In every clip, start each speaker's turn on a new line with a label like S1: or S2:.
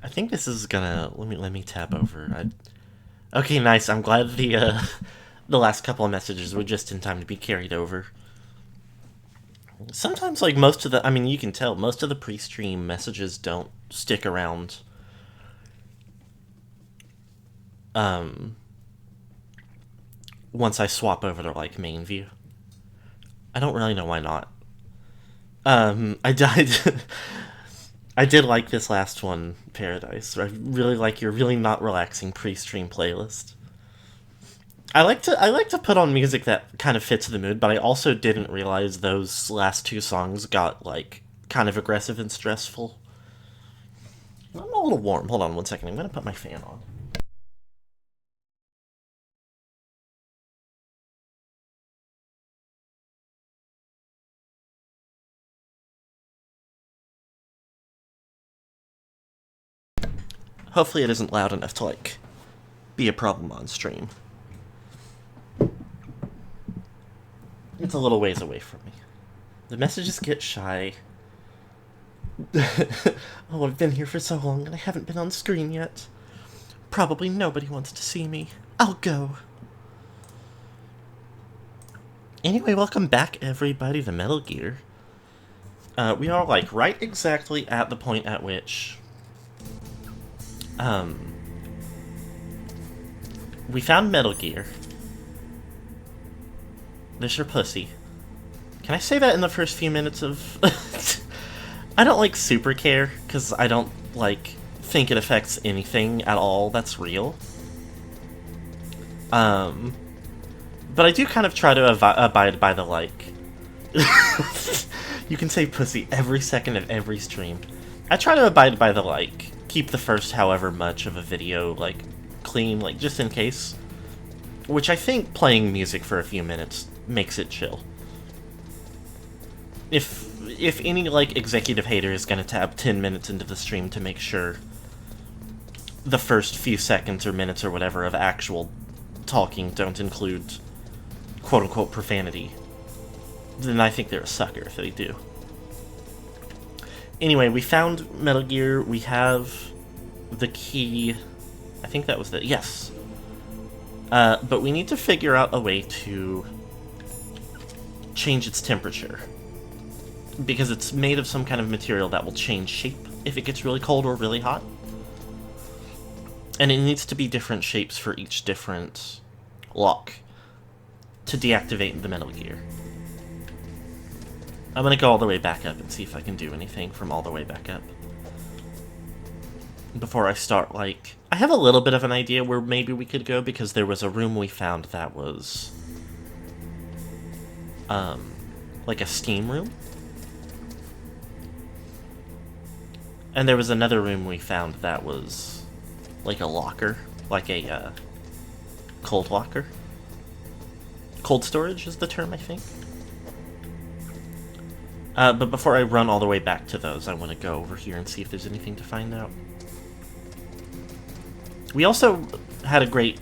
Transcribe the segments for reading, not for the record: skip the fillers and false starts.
S1: I think this is gonna let me tab over. Okay, nice. I'm glad the last couple of messages were just in time to be carried over. Sometimes, like most of the, I mean, you can tell most of the pre-stream messages don't stick around. Um, Once I swap over to like main view, I don't really know why not. I died. I did like this last one, Paradise. I really like your really not relaxing pre-stream playlist. I like to put on music that kind of fits the mood, but I also didn't realize those last two songs got like kind of aggressive and stressful. I'm a little warm. Hold on one second. I'm gonna put my fan on. Hopefully it isn't loud enough to like be a problem on stream. It's a little ways away from me. The messages get shy. Oh, I've been here for so long and I haven't been on screen yet. Probably nobody wants to see me. I'll go. Anyway, welcome back, everybody, to Metal Gear. We are, like, right exactly at the point at which, we found Metal Gear. There's your pussy. Can I say that in the first few minutes of... I don't, like, super care, because I don't, like, think it affects anything at all that's real. But I do kind of try to abide by the, like... You can say pussy every second of every stream. I try to abide by the, like, keep the first however much of a video, like, clean, like, just in case. Which I think playing music for a few minutes makes it chill. If any, like, executive hater is gonna tab 10 minutes into the stream to make sure the first few seconds or minutes or whatever of actual talking don't include quote-unquote profanity, then I think they're a sucker if they do. Anyway, we found Metal Gear, we have the key, I think that was the, yes. But we need to figure out a way to change its temperature. Because it's made of some kind of material that will change shape if it gets really cold or really hot. And it needs to be different shapes for each different lock to deactivate the Metal Gear. I'm gonna go all the way back up and see if I can do anything from all the way back up. Before I start, like... I have a little bit of an idea where maybe we could go, because there was a room we found that was... like a steam room. And there was another room we found that was like a locker, like a cold locker. Cold storage is the term, I think. But before I run all the way back to those, I want to go over here and see if there's anything to find out. We also had a great,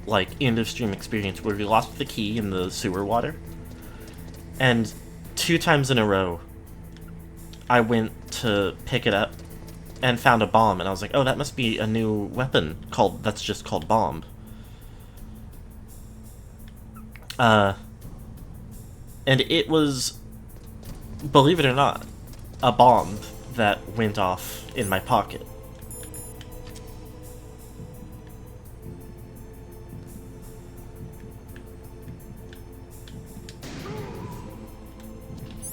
S1: like, end-of-stream experience where we lost the key in the sewer water. And 2 times in a row, I went to pick it up and found a bomb, and I was like, oh, that must be a new weapon that's just called bomb. And it was, believe it or not, a bomb that went off in my pocket.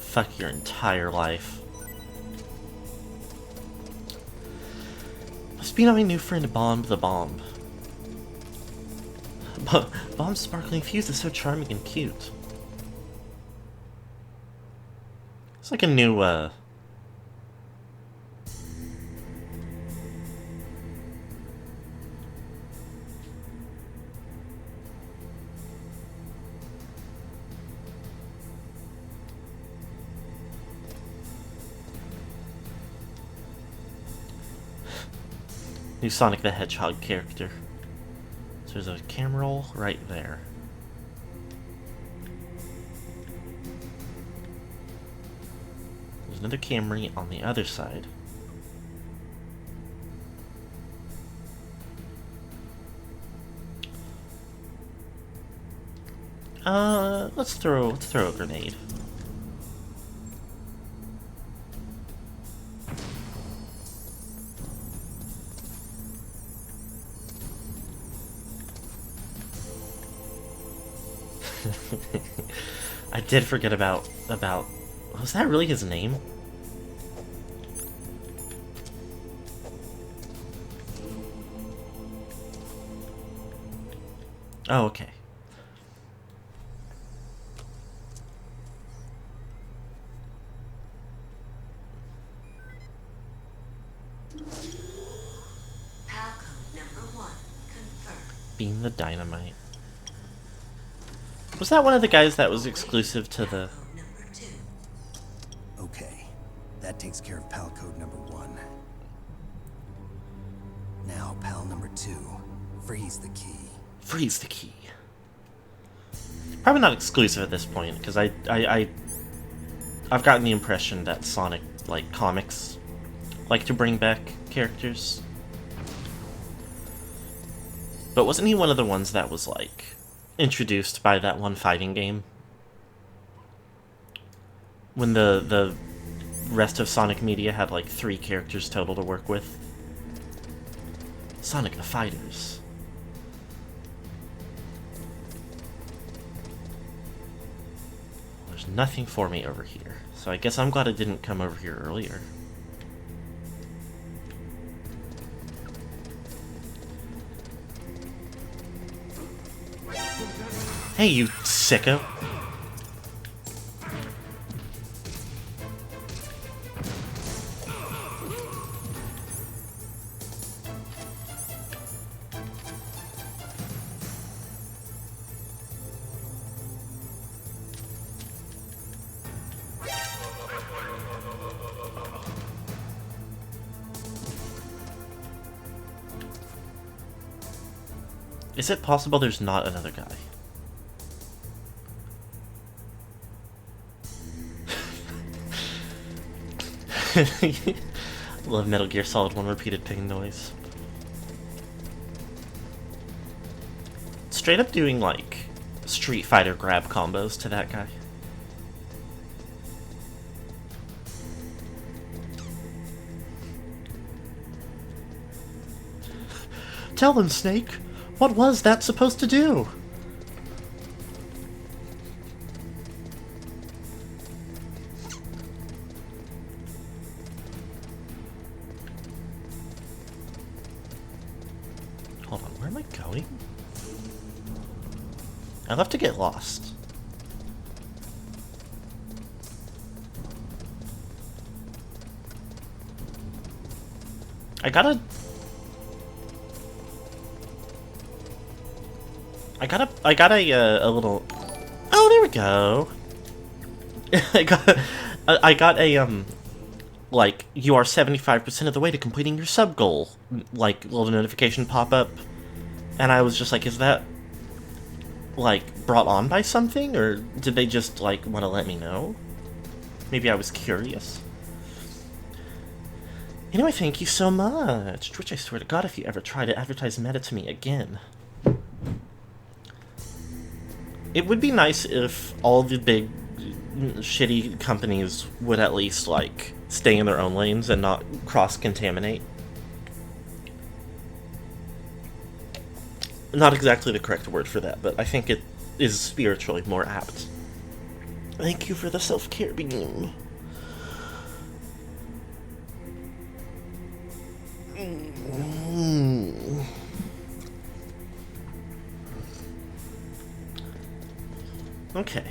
S1: Fuck your entire life. Must be my new friend Bomb the Bomb. Bomb's sparkling fuse is so charming and cute. It's like a new, new Sonic the Hedgehog character. So there's a camera roll right there. There's another Camry on the other side. Let's throw a grenade. I did forget about was that really his name? Oh, okay. Beam the dynamite. Was that one of the guys that was exclusive to the...
S2: Okay, that takes care of PAL code number 1. Now, PAL number 2. Freeze the key.
S1: Freeze the key. Probably not exclusive at this point, because I've gotten the impression that Sonic, like, comics like to bring back characters. But wasn't he one of the ones that was, like, introduced by that one fighting game? when the rest of Sonic Media had like 3 characters total to work with. Sonic the Fighters. There's nothing for me over here, so I guess I'm glad I didn't come over here earlier. Hey, you sicko. Is it possible there's not another guy? Love Metal Gear Solid 1 repeated ping noise. Straight up doing like Street Fighter grab combos to that guy. Tell them, Snake. What was that supposed to do? Hold on, where am I going? I love to get lost. I got a little. Oh, there we go. I got a like you are 75% of the way to completing your sub goal. Like little notification pop up, and I was just like, is that like brought on by something, or did they just like want to let me know? Maybe I was curious. Anyway, thank you so much. Twitch, I swear to God, if you ever try to advertise Meta to me again. It would be nice if all the big shitty companies would at least like stay in their own lanes and not cross-contaminate. Not exactly the correct word for that, but I think it is spiritually more apt. Thank you for the self-care beam. Okay.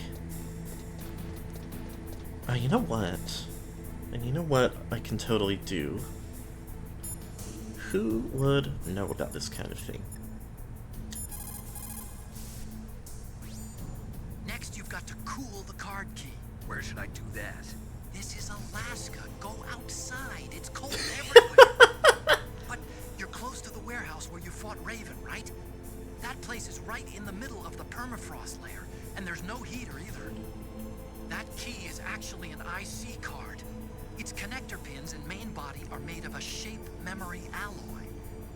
S1: You know what? And you know what I can totally do? Who would know about this kind of thing?
S3: Next, you've got to cool the card key.
S2: Where should I do that?
S3: This is Alaska. Go outside. It's cold everywhere. But you're close to the warehouse where you fought Raven, right? That place is right in the middle of the permafrost layer, and there's no heater either. That key is actually an IC card. Its connector pins and main body are made of a shape memory alloy.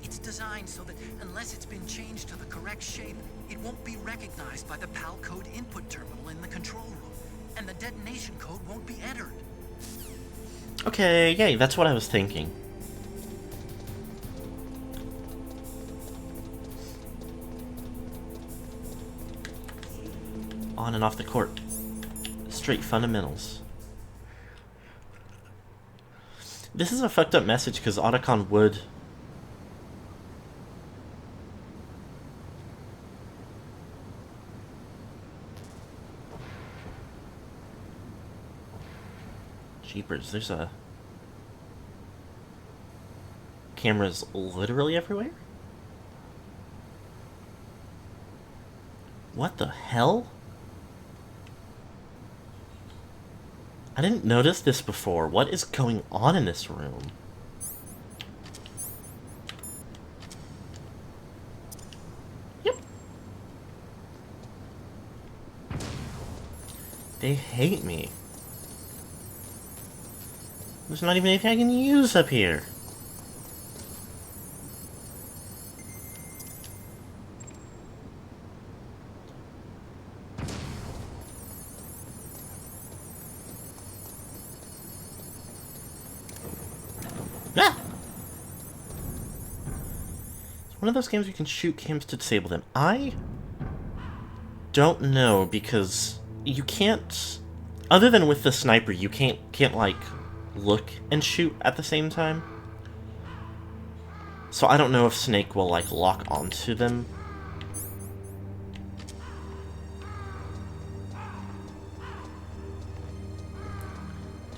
S3: It's designed so that unless it's been changed to the correct shape, it won't be recognized by the PAL code input terminal in the control room, and the detonation code won't be entered.
S1: Okay, yay, that's what I was thinking. On and off the court. Straight fundamentals. This is a fucked up message because Otacon would... Jeepers, there's a... cameras literally everywhere? What the hell? I didn't notice this before. What is going on in this room? Yep. They hate me. There's not even anything I can use up here. one of those games where you can shoot cams to disable them? I don't know, because you can't, other than with the sniper, you can't like look and shoot at the same time. So I don't know if Snake will like lock onto them.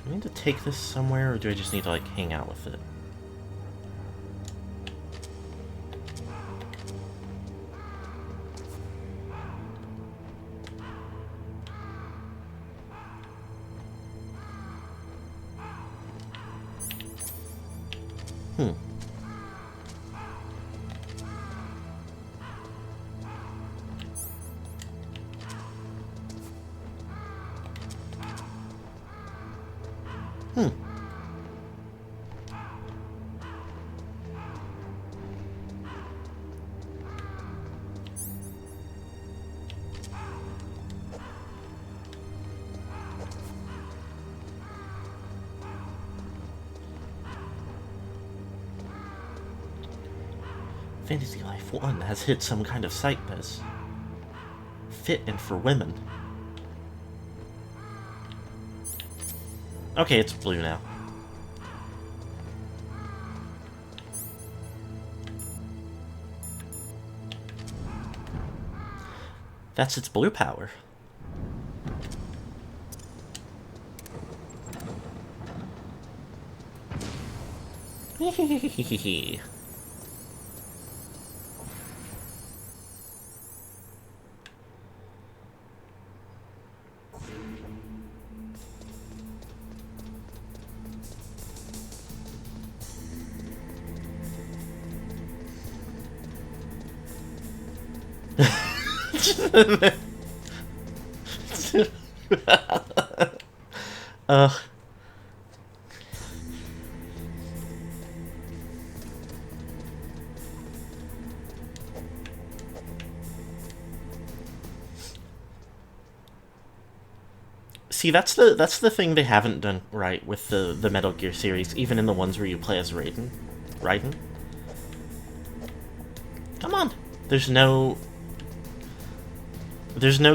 S1: Do I need to take this somewhere, or do I just need to like hang out with it? Fantasy Life 1 has hit some kind of site that's fit and for women. Okay, it's blue now. That's its blue power. Hehehehe. See, that's the thing they haven't done right with the Metal Gear series, even in the ones where you play as Raiden. Come on. There's no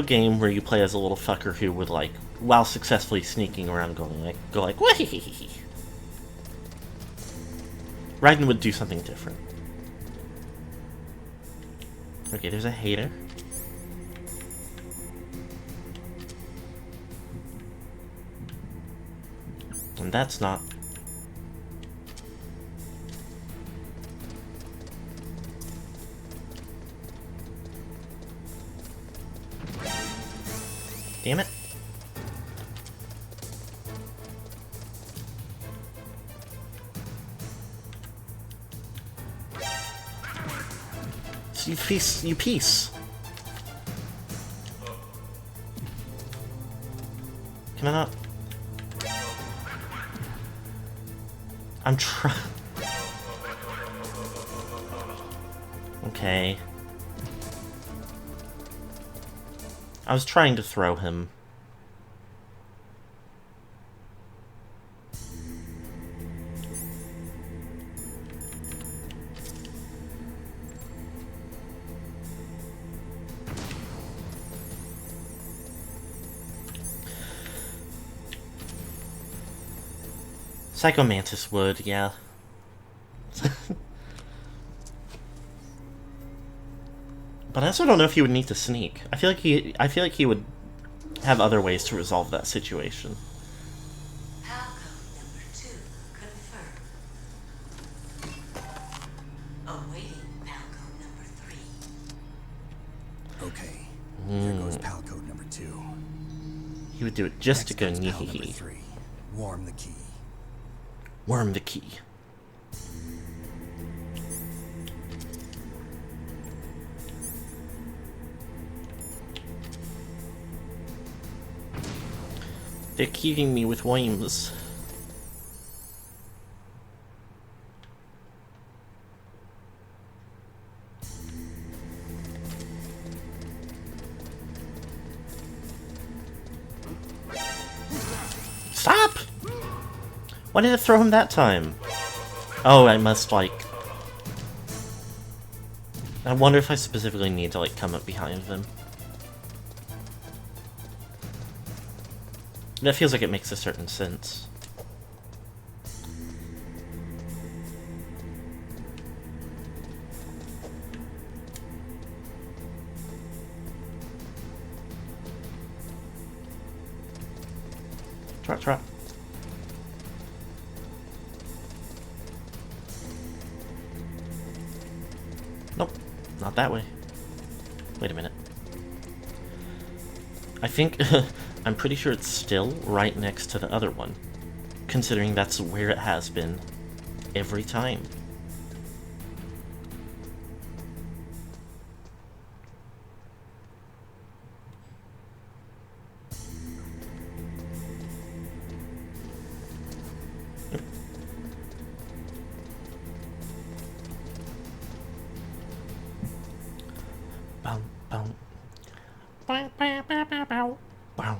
S1: game where you play as a little fucker who would, like, while successfully sneaking around, go like, wahee. Raiden would do something different. Okay, there's a hater. And that's not. Damn it. You piece. Can I not? I'm trying. Okay. I was trying to throw him. Psycho Mantis would, yeah. But I also don't know if he would need to sneak. I feel like he would have other ways to resolve that situation.
S4: Palcom number 2 confirmed. Awaiting Palcom number 3.
S2: Okay, there goes pal code number 2.
S1: He would do it just to go
S2: Next comes pal number
S1: nyee.
S2: 3. Warm the key.
S1: Worm the key. They're keeping me with worms. Stop! Why did it throw him that time? Oh, I must, like... I wonder if I specifically need to, like, come up behind them. That feels like it makes a certain sense. Trot, trot. Nope, not that way. Wait a minute. I think, I'm pretty sure it's still right next to the other one, considering that's where it has been every time. Bow, bow. Bow, bow, bow, bow, bow. Bow.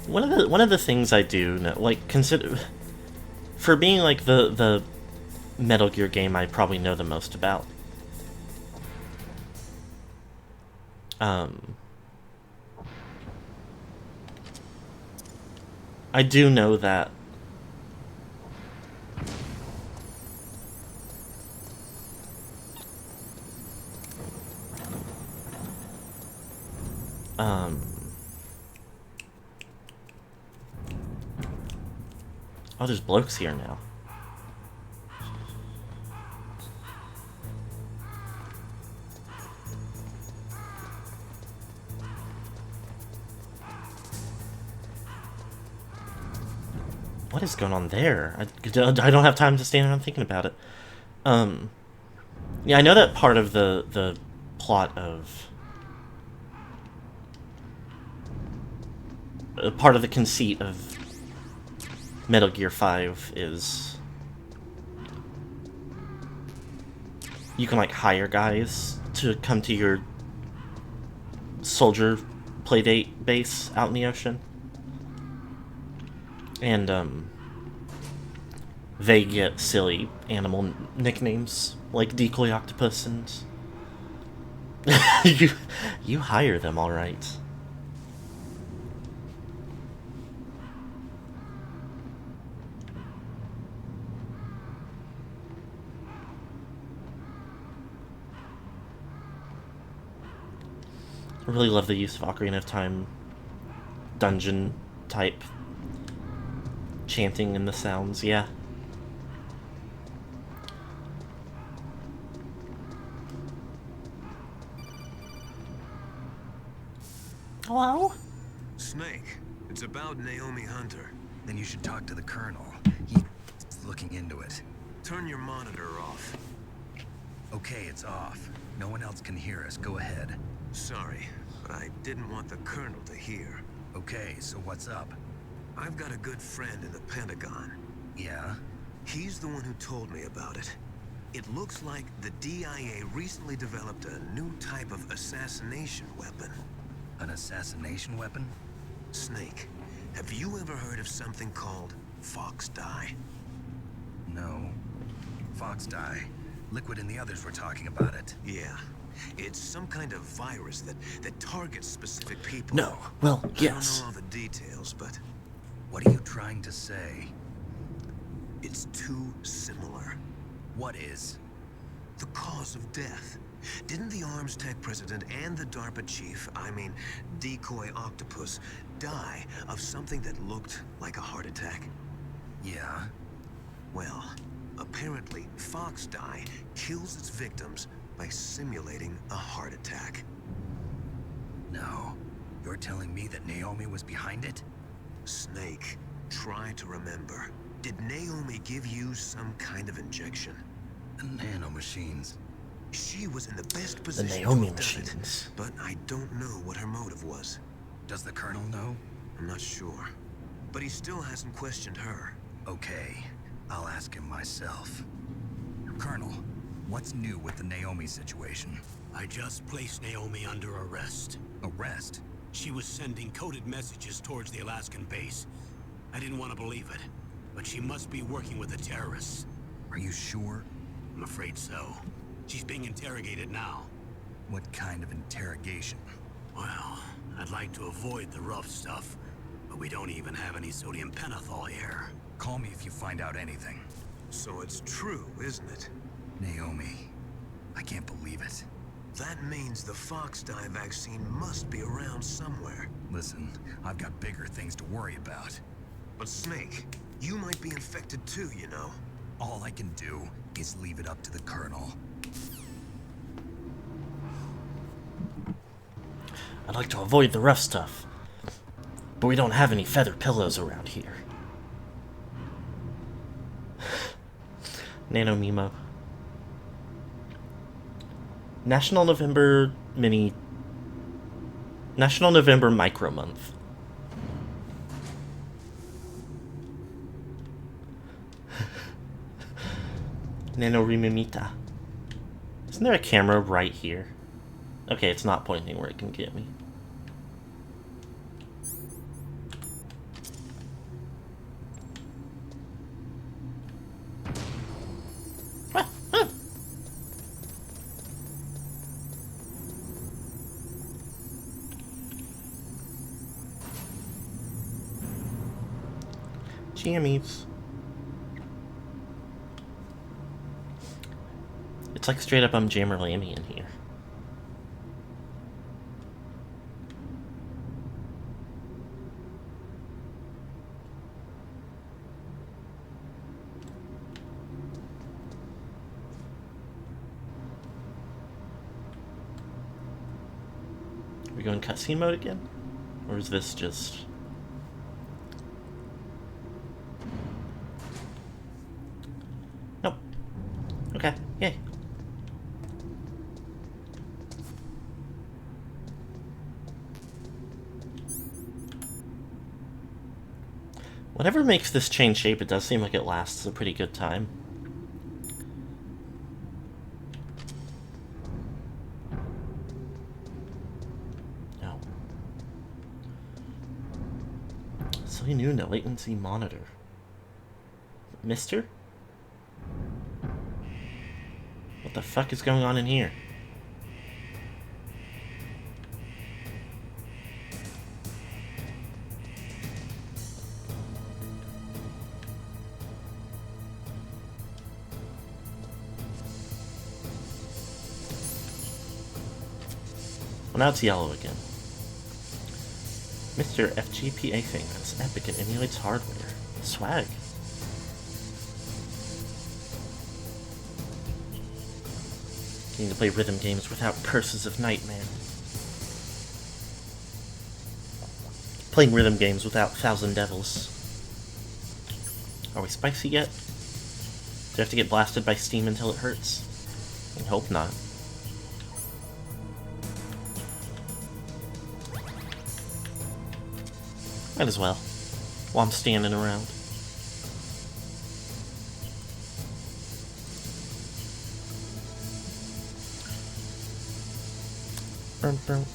S1: One of the things I do know, like, consider for being like the Metal Gear game I probably know the most about. I do know that oh, there's blokes here now. What is going on there? I don't have time to stand around thinking about it. Yeah, I know that part of the plot of... part of the conceit of Metal Gear 5 is... you can, like, hire guys to come to your soldier playdate base out in the ocean. And, they get silly animal nicknames, like Decoy Octopus, and... you hire them, alright. I really love the use of Ocarina of Time dungeon type chanting in the sounds, yeah. Hello?
S5: Snake, it's about Naomi Hunter.
S2: Then you should talk to the Colonel. He's looking into it.
S5: Turn your monitor off.
S2: Okay, it's off. No one else can hear us. Go ahead.
S5: Sorry, but I didn't want the Colonel to hear.
S2: Okay, so what's up?
S5: I've got a good friend in the Pentagon.
S2: Yeah?
S5: He's the one who told me about it. It looks like the DIA recently developed a new type of assassination weapon.
S2: An assassination weapon?
S5: Snake, have you ever heard of something called Fox Dye?
S2: No. Fox dye. Liquid and the others were talking about it.
S5: Yeah. It's some kind of virus that targets specific people.
S1: No. Well,
S5: I
S1: yes.
S5: don't know all the details, but
S2: What are you trying to say?
S5: it's too similar.
S2: What is?
S5: The cause of death. Didn't the Arms Tech president and the DARPA chief, I mean, Decoy Octopus, die of something that looked like a heart attack?
S2: Yeah?
S5: Well, apparently, Fox Dye kills its victims by simulating a heart attack.
S2: No. You're telling me that Naomi was behind it?
S5: Snake, try to remember. Did Naomi give you some kind of injection?
S2: The nanomachines.
S5: She was in the best
S1: The
S5: position
S1: Naomi
S5: to have done it,
S1: machines.
S5: but I don't know what her motive was.
S2: Does the Colonel know?
S5: I'm not sure. But he still hasn't questioned her.
S2: Okay. I'll ask him myself. Colonel, what's new with the Naomi situation?
S6: I just placed Naomi under arrest.
S2: Arrest?
S6: She was sending coded messages towards the Alaskan base. I didn't want to believe it, but she must be working with the terrorists.
S2: Are you sure?
S6: I'm afraid so. She's being interrogated now.
S2: What kind of interrogation?
S6: Well, I'd like to avoid the rough stuff, but we don't even have any sodium pentothal here.
S2: Call me if you find out anything.
S5: So it's true, isn't it?
S2: Naomi, I can't believe it.
S5: That means the Fox dye vaccine must be around somewhere.
S2: Listen, I've got bigger things to worry about.
S5: But Snake, you might be infected too, you know?
S2: All I can do is leave it up to the Colonel.
S1: I'd like to avoid the rough stuff, but we don't have any feather pillows around here. Nano Mimo. National November Micro Month. Nano Rimimita. Isn't there a camera right here? Okay, it's not pointing where it can get me. Jammies. It's like straight up Jammer Lammy in here. Are we going cutscene mode again? Or is this just... Nope. Okay, yay. Whatever makes this change shape, it does seem like it lasts a pretty good time. No. Silly new no latency monitor. Mister? What the fuck is going on in here? Well, now it's yellow again. Mr. FGPA thing that's epic and emulates hardware. Swag. Getting to play rhythm games without curses of nightmare. Playing rhythm games without thousand devils. Are we spicy yet? Do I have to get blasted by steam until it hurts? I hope not. Might as well, while I'm standing around. Brum, brum.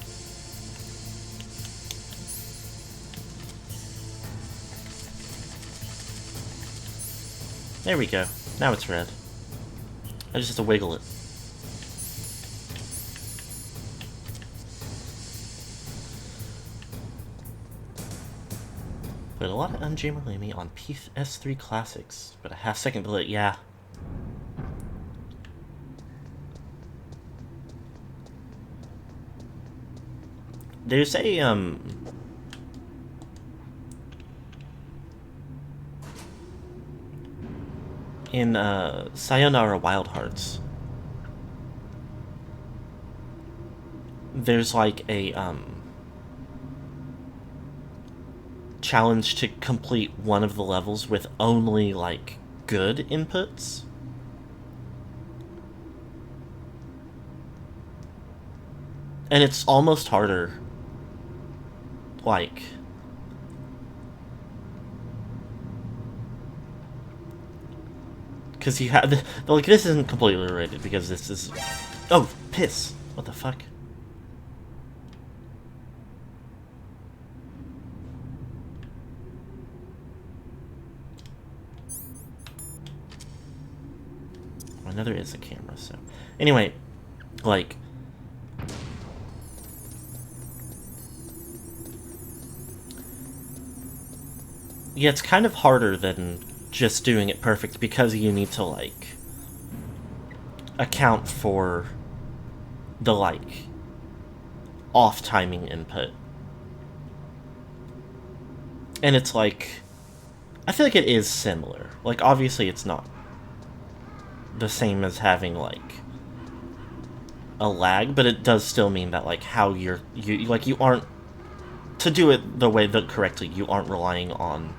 S1: There we go. Now it's red. I just have to wiggle it. Played a lot of Unjammer Lammy on PS3 Classics, but a half-second delay, yeah. There's a, in, Sayonara Wild Hearts, there's like a, challenge to complete one of the levels with only, like, good inputs. And it's almost harder, like, because you have, like, this isn't completely related, because this is, oh, piss, what the fuck? know there is a camera, so... Anyway, like... Yeah, it's kind of harder than just doing it perfect because you need to, like, account for the, like, off-timing input. And it's like... I feel like it is similar. Like, obviously it's not the same as having, like, a lag, but it does still mean that, like, how you aren't... To do it the way that correctly, you aren't relying on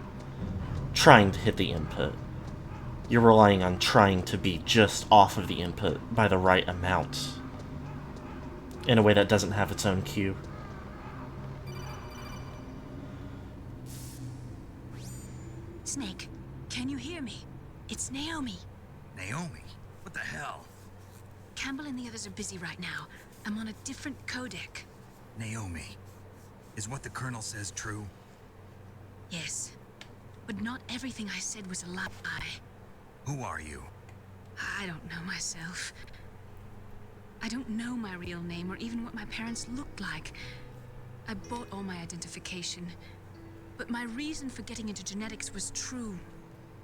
S1: trying to hit the input. You're relying on trying to be just off of the input by the right amount in a way that doesn't have its own cue.
S7: Snake, can you hear me? It's Naomi.
S2: Naomi? What the hell?
S7: Campbell and the others are busy right now. I'm on a different codec.
S2: Naomi, is what the Colonel says true?
S7: Yes. But not everything I said was a lie.
S2: Who are you?
S7: I don't know myself. I don't know my real name or even what my parents looked like. I bought all my identification. But my reason for getting into genetics was true.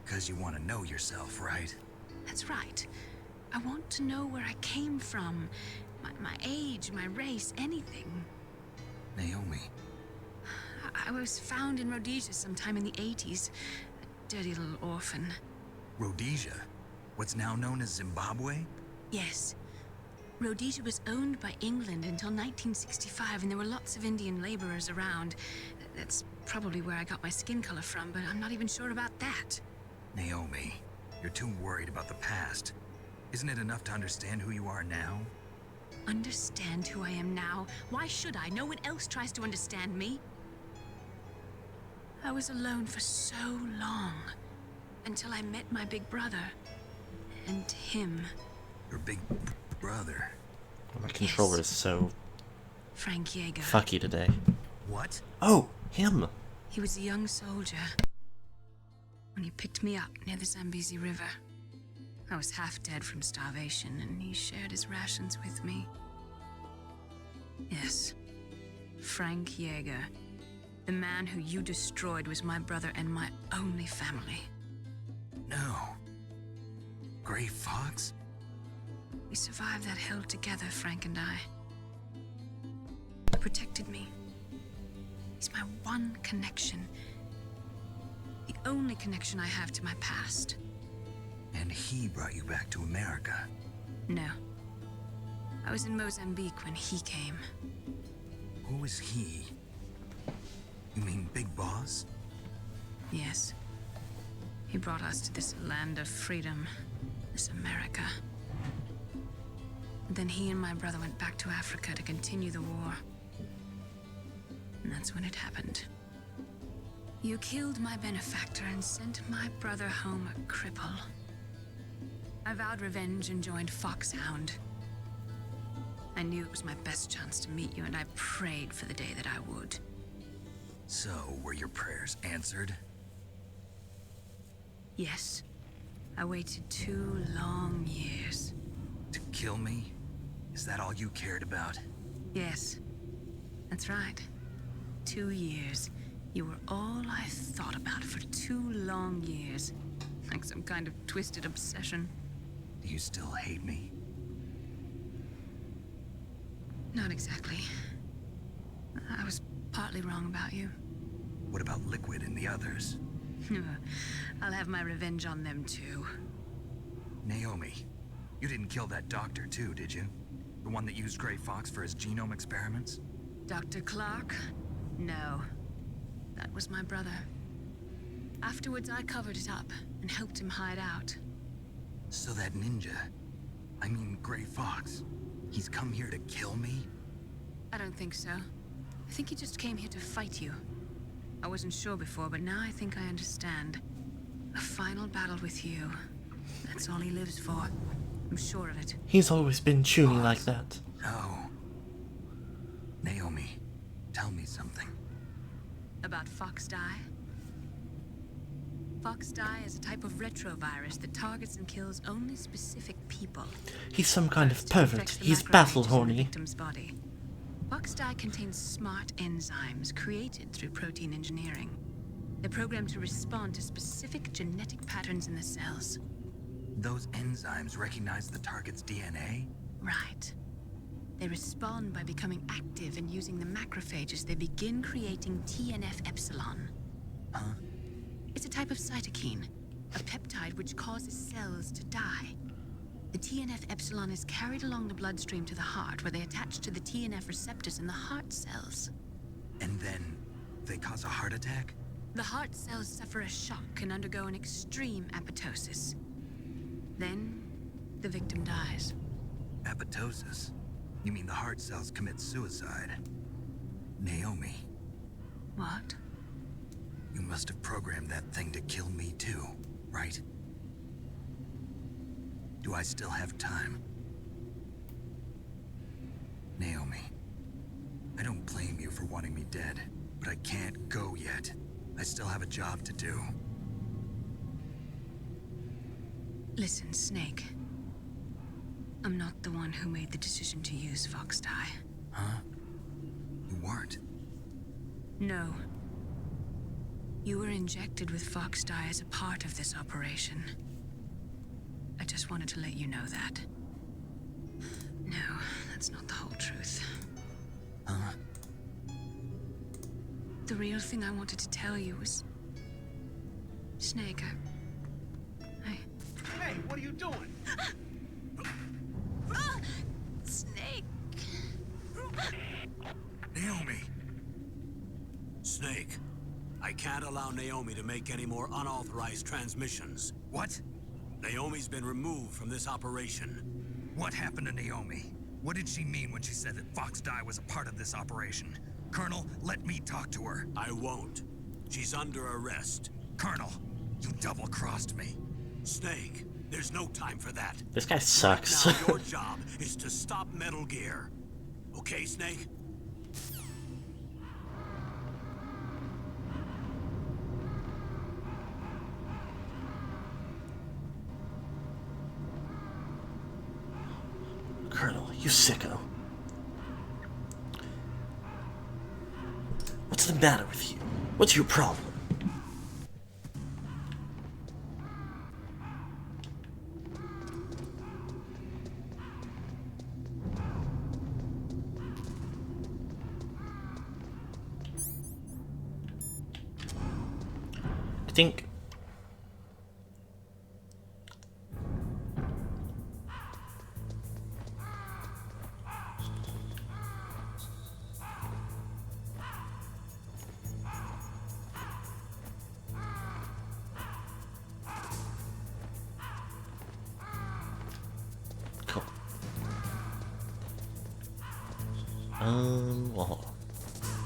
S2: Because you want to know yourself, right?
S7: That's right. I want to know where I came from. My age, my race, anything.
S2: Naomi.
S7: I was found in Rhodesia sometime in the 80s. A dirty little orphan.
S2: Rhodesia? What's now known as Zimbabwe?
S7: Yes. Rhodesia was owned by England until 1965, and there were lots of Indian laborers around. That's probably where I got my skin color from, but I'm not even sure about that.
S2: Naomi, you're too worried about the past. Isn't it enough to understand who you are now?
S7: Understand who I am now? Why should I? No one else tries to understand me. I was alone for so long, until I met my big brother, and him.
S2: Your big brother?
S1: My controller is so
S7: Frank Yeager.
S1: fucky today.
S2: What?
S1: Oh, him!
S7: He was a young soldier when he picked me up near the Zambezi River. I was half dead from starvation, and he shared his rations with me. Yes, Frank Yeager. The man who you destroyed was my brother and my only family.
S2: No. Gray Fox?
S7: We survived that hell together, Frank and I. He protected me. He's my one connection. The only connection I have to my past.
S2: And he brought you back to America?
S7: No. I was in Mozambique when he came.
S2: Who is he? You mean Big Boss?
S7: Yes. He brought us to this land of freedom, this America. Then he and my brother went back to Africa to continue the war. And that's when it happened. You killed my benefactor and sent my brother home a cripple. I vowed revenge and joined Foxhound. I knew it was my best chance to meet you, and I prayed for the day that I would.
S2: So, were your prayers answered?
S7: Yes. I waited 2 long years.
S2: To kill me? Is that all you cared about?
S7: Yes. That's right. 2 years. You were all I thought about for 2 long years. Like some kind of twisted obsession.
S2: Do you still hate me?
S7: Not exactly. I was partly wrong about you.
S2: What about Liquid and the others?
S7: I'll have my revenge on them too.
S2: Naomi, you didn't kill that doctor too, did you? The one that used Gray Fox for his genome experiments?
S7: Dr. Clark? No. That was my brother. Afterwards, I covered it up and helped him hide out.
S2: So that ninja, I mean Gray Fox, he's come here to kill me?
S7: I don't think so. I think he just came here to fight you. I wasn't sure before, but now I think I understand. A final battle with you. That's all he lives for. I'm sure of it.
S1: He's always been chewing like that.
S2: No. Naomi, tell me something.
S7: About Fox Die? Foxdie is a type of retrovirus that targets and kills only specific people.
S1: He's some kind of
S7: First, it
S1: pervert.
S7: infects the
S1: He's
S7: macrophages
S1: battle
S7: in the
S1: horny.
S7: victim's body. Foxdie contains smart enzymes created through protein engineering. They're programmed to respond to specific genetic patterns in the cells.
S2: Those enzymes recognize the target's DNA?
S7: Right. They respond by becoming active and using the macrophages. They begin creating TNF-epsilon.
S2: Huh?
S7: It's a type of cytokine, a peptide which causes cells to die. The TNF-epsilon is carried along the bloodstream to the heart, where they attach to the TNF receptors in the heart cells.
S2: And then they cause a heart attack?
S7: The heart cells suffer a shock and undergo an extreme apoptosis. Then, the victim dies.
S2: Apoptosis? You mean the heart cells commit suicide? Naomi,
S7: What?
S2: you must have programmed that thing to kill me too, right? Do I still have time? Naomi, I don't blame you for wanting me dead, but I can't go yet. I still have a job to do.
S7: Listen, Snake. I'm not the one who made the decision to use Foxdie.
S2: Huh? You weren't?
S7: No. You were injected with Foxdie as a part of this operation. I just wanted to let you know that. No, that's not the whole truth.
S2: Huh?
S7: The real thing I wanted to tell you was... Snake,
S6: Hey, what are you doing?
S7: Snake!
S2: Naomi!
S6: Snake, I can't allow Naomi to make any more unauthorized transmissions.
S2: What?
S6: Naomi's been removed from this operation.
S2: What happened to Naomi? What did she mean when she said that Foxdie was a part of this operation? Colonel, let me talk to her.
S6: I won't. She's under arrest.
S2: Colonel, you double-crossed me.
S6: Snake, there's no time for that.
S1: This guy sucks.
S6: Now your job is to stop Metal Gear. Okay, Snake?
S1: Colonel, you sicko. What's the matter with you? What's your problem? I think cool. Well, hold on.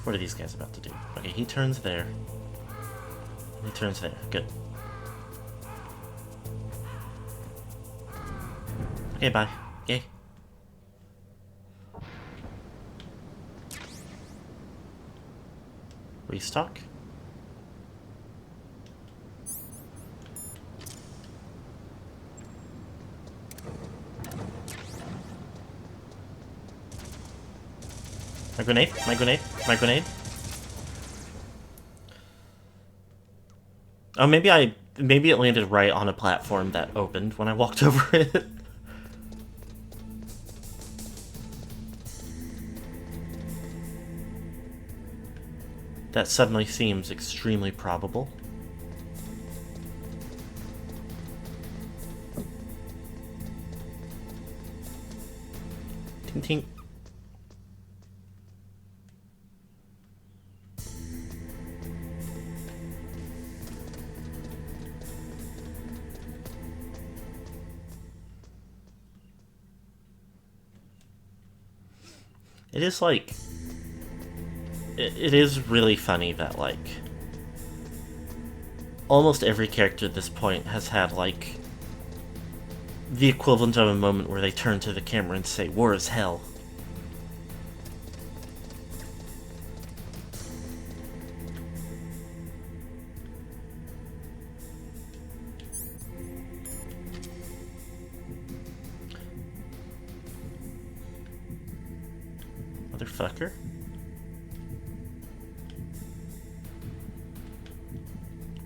S1: What are these guys about to do? Okay, he turns there. He turns there. Good. Okay, bye. Yay. Restock. My grenade, my grenade, my grenade. Oh, maybe it landed right on a platform that opened when I walked over it. That suddenly seems extremely probable. Tink tink. It is like... It is really funny that, like... almost every character at this point has had, like... the equivalent of a moment where they turn to the camera and say, "War is hell." Motherfucker.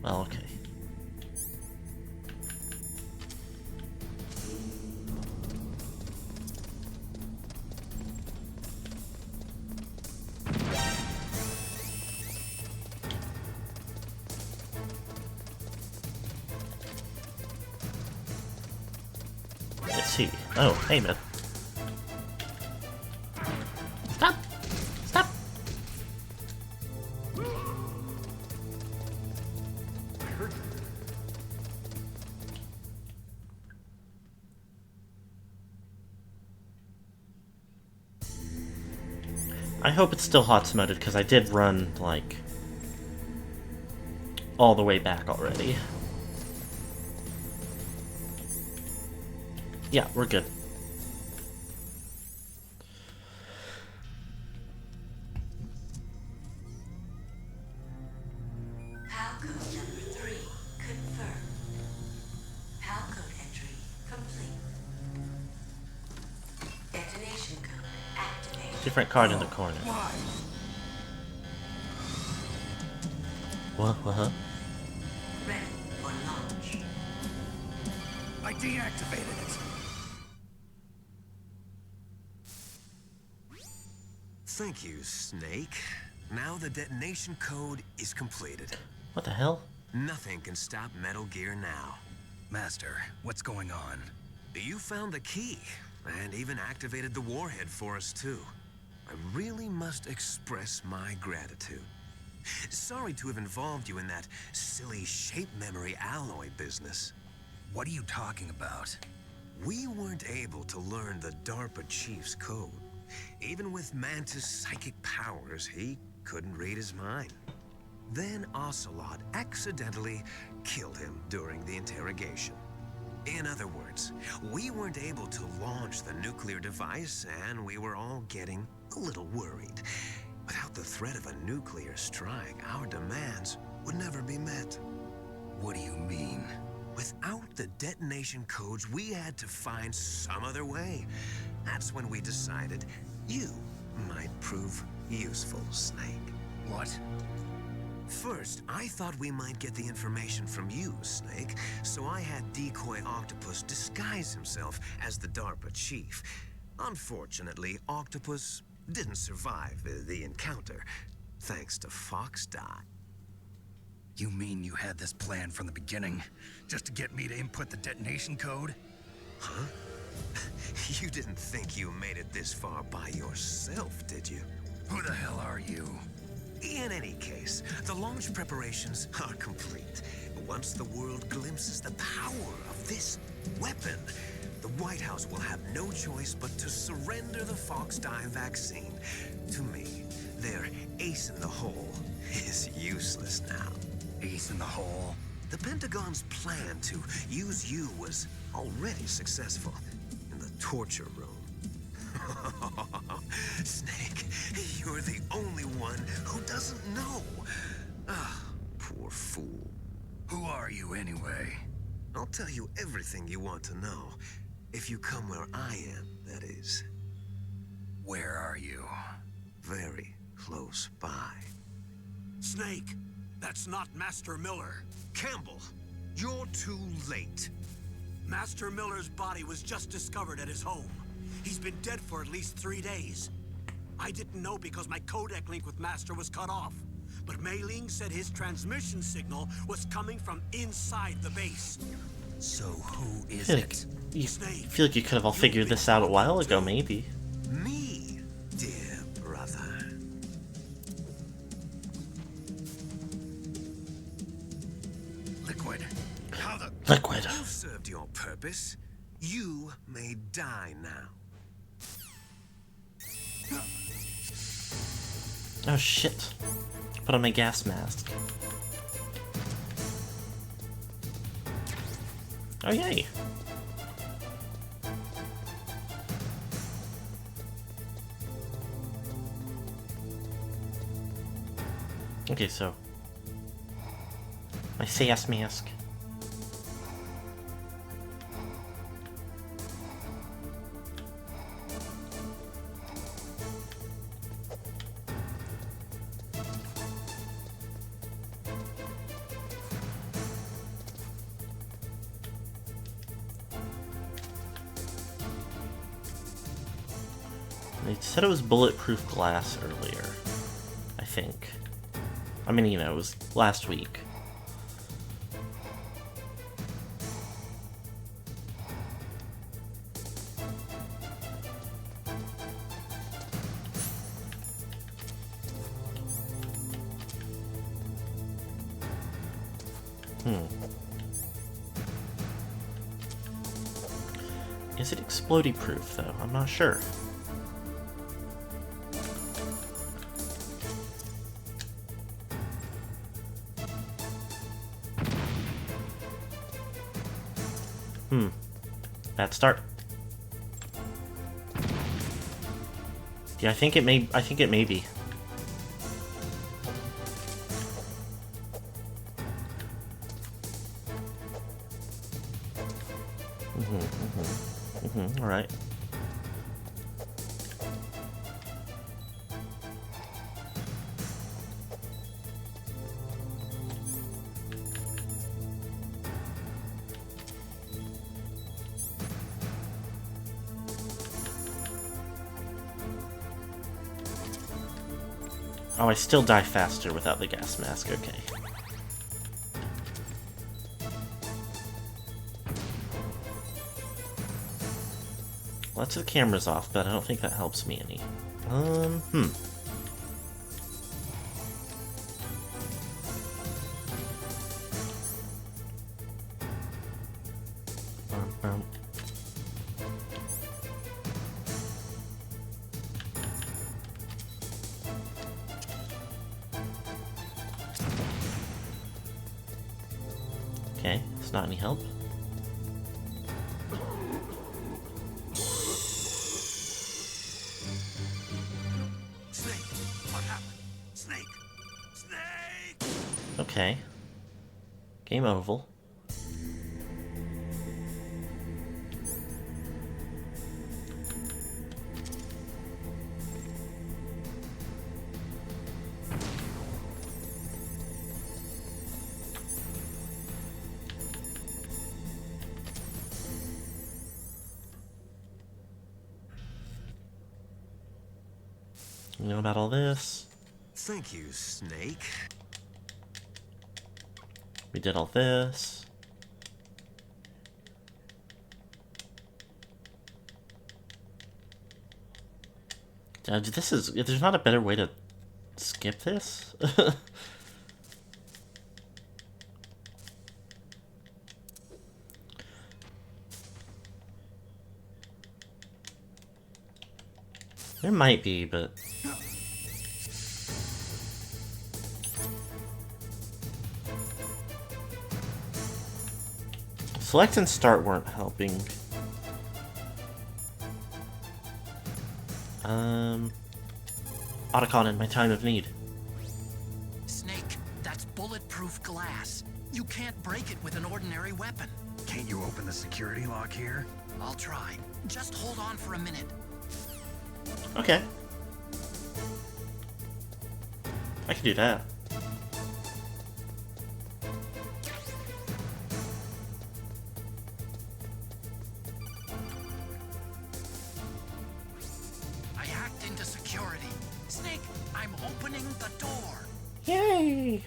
S1: Well, okay. Let's see. Oh, hey, man. Stop! Stop! I hope it's still hot modded because I did run, like, all the way back already. Yeah, we're good.
S4: Palcode number 3 confirmed. Palcode entry complete. Detonation code activated.
S1: Different card in the corner.
S2: Why?
S1: What?
S4: Ready for launch.
S2: I deactivated it.
S5: Thank you, Snake. Now the detonation code is completed.
S1: What the hell?
S5: Nothing can stop Metal Gear now.
S2: Master, what's going on?
S5: You found the key, and even activated the warhead for us, too. I really must express my gratitude. Sorry to have involved you in that silly shape memory alloy business.
S2: What are you talking about?
S5: We weren't able to learn the DARPA chief's code. Even with Mantis' psychic powers, he couldn't read his mind. Then Ocelot accidentally killed him during the interrogation. In other words, we weren't able to launch the nuclear device, and we were all getting a little worried. Without the threat of a nuclear strike, our demands would never be met.
S2: What do you mean?
S5: Without the detonation codes, we had to find some other way. That's when we decided you might prove useful, Snake.
S2: What?
S5: First, I thought we might get the information from you, Snake, so I had Decoy Octopus disguise himself as the DARPA chief. Unfortunately, Octopus didn't survive the encounter, thanks to Fox Die.
S2: You mean you had this plan from the beginning? Just to get me to input the detonation code?
S5: Huh? You didn't think you made it this far by yourself, did you?
S2: Who the hell are you?
S5: In any case, the launch preparations are complete. Once the world glimpses the power of this weapon, the White House will have no choice but to surrender the Fox Die vaccine. To me, their ace in the hole is useless now.
S2: Ace in the hole?
S5: The Pentagon's plan to use you was already successful in the torture room. Snake, you're the only one who doesn't know. Ah, poor fool.
S2: Who are you anyway?
S5: I'll tell you everything you want to know. If you come where I am, that is.
S2: Where are you?
S5: Very close by.
S6: Snake, that's not Master Miller.
S5: Campbell, you're too late.
S6: Master Miller's body was just discovered at his home. He's been dead for at least 3 days. I didn't know because my codec link with Master was cut off. But Mei Ling said his transmission signal was coming from inside the base.
S2: So who is
S1: I
S2: it?
S1: feel like you could have all figured this out a while ago, maybe.
S5: Me, dear brother.
S2: Liquid. How the...
S1: Liquid.
S5: You've served your purpose. You may die now.
S1: Oh shit. Put on my gas mask. Oh yay. Okay, so my gas mask. They said it was bulletproof glass earlier, I think. I mean, you know, it was last week. Is it explodey proof though? I'm not sure. Bad start. Yeah, I think it may be. All right. Oh, I still die faster without the gas mask, okay. Lots of the cameras off, but I don't think that helps me any. Okay, it's not any help.
S6: Snake, what happened? Snake! Snake!
S1: Okay. Game oval. You know about all this?
S5: Thank you, Snake.
S1: We did all this. This is... There's not a better way to skip this? There might be, but... Select and start weren't helping. Otacon in my time of need.
S3: Snake, that's bulletproof glass. You can't break it with an ordinary weapon.
S2: Can't you open the security lock here?
S3: I'll try. Just hold on for a minute.
S1: Okay. I can do that.
S3: I hacked into security. Snake, I'm opening the door.
S1: Yay!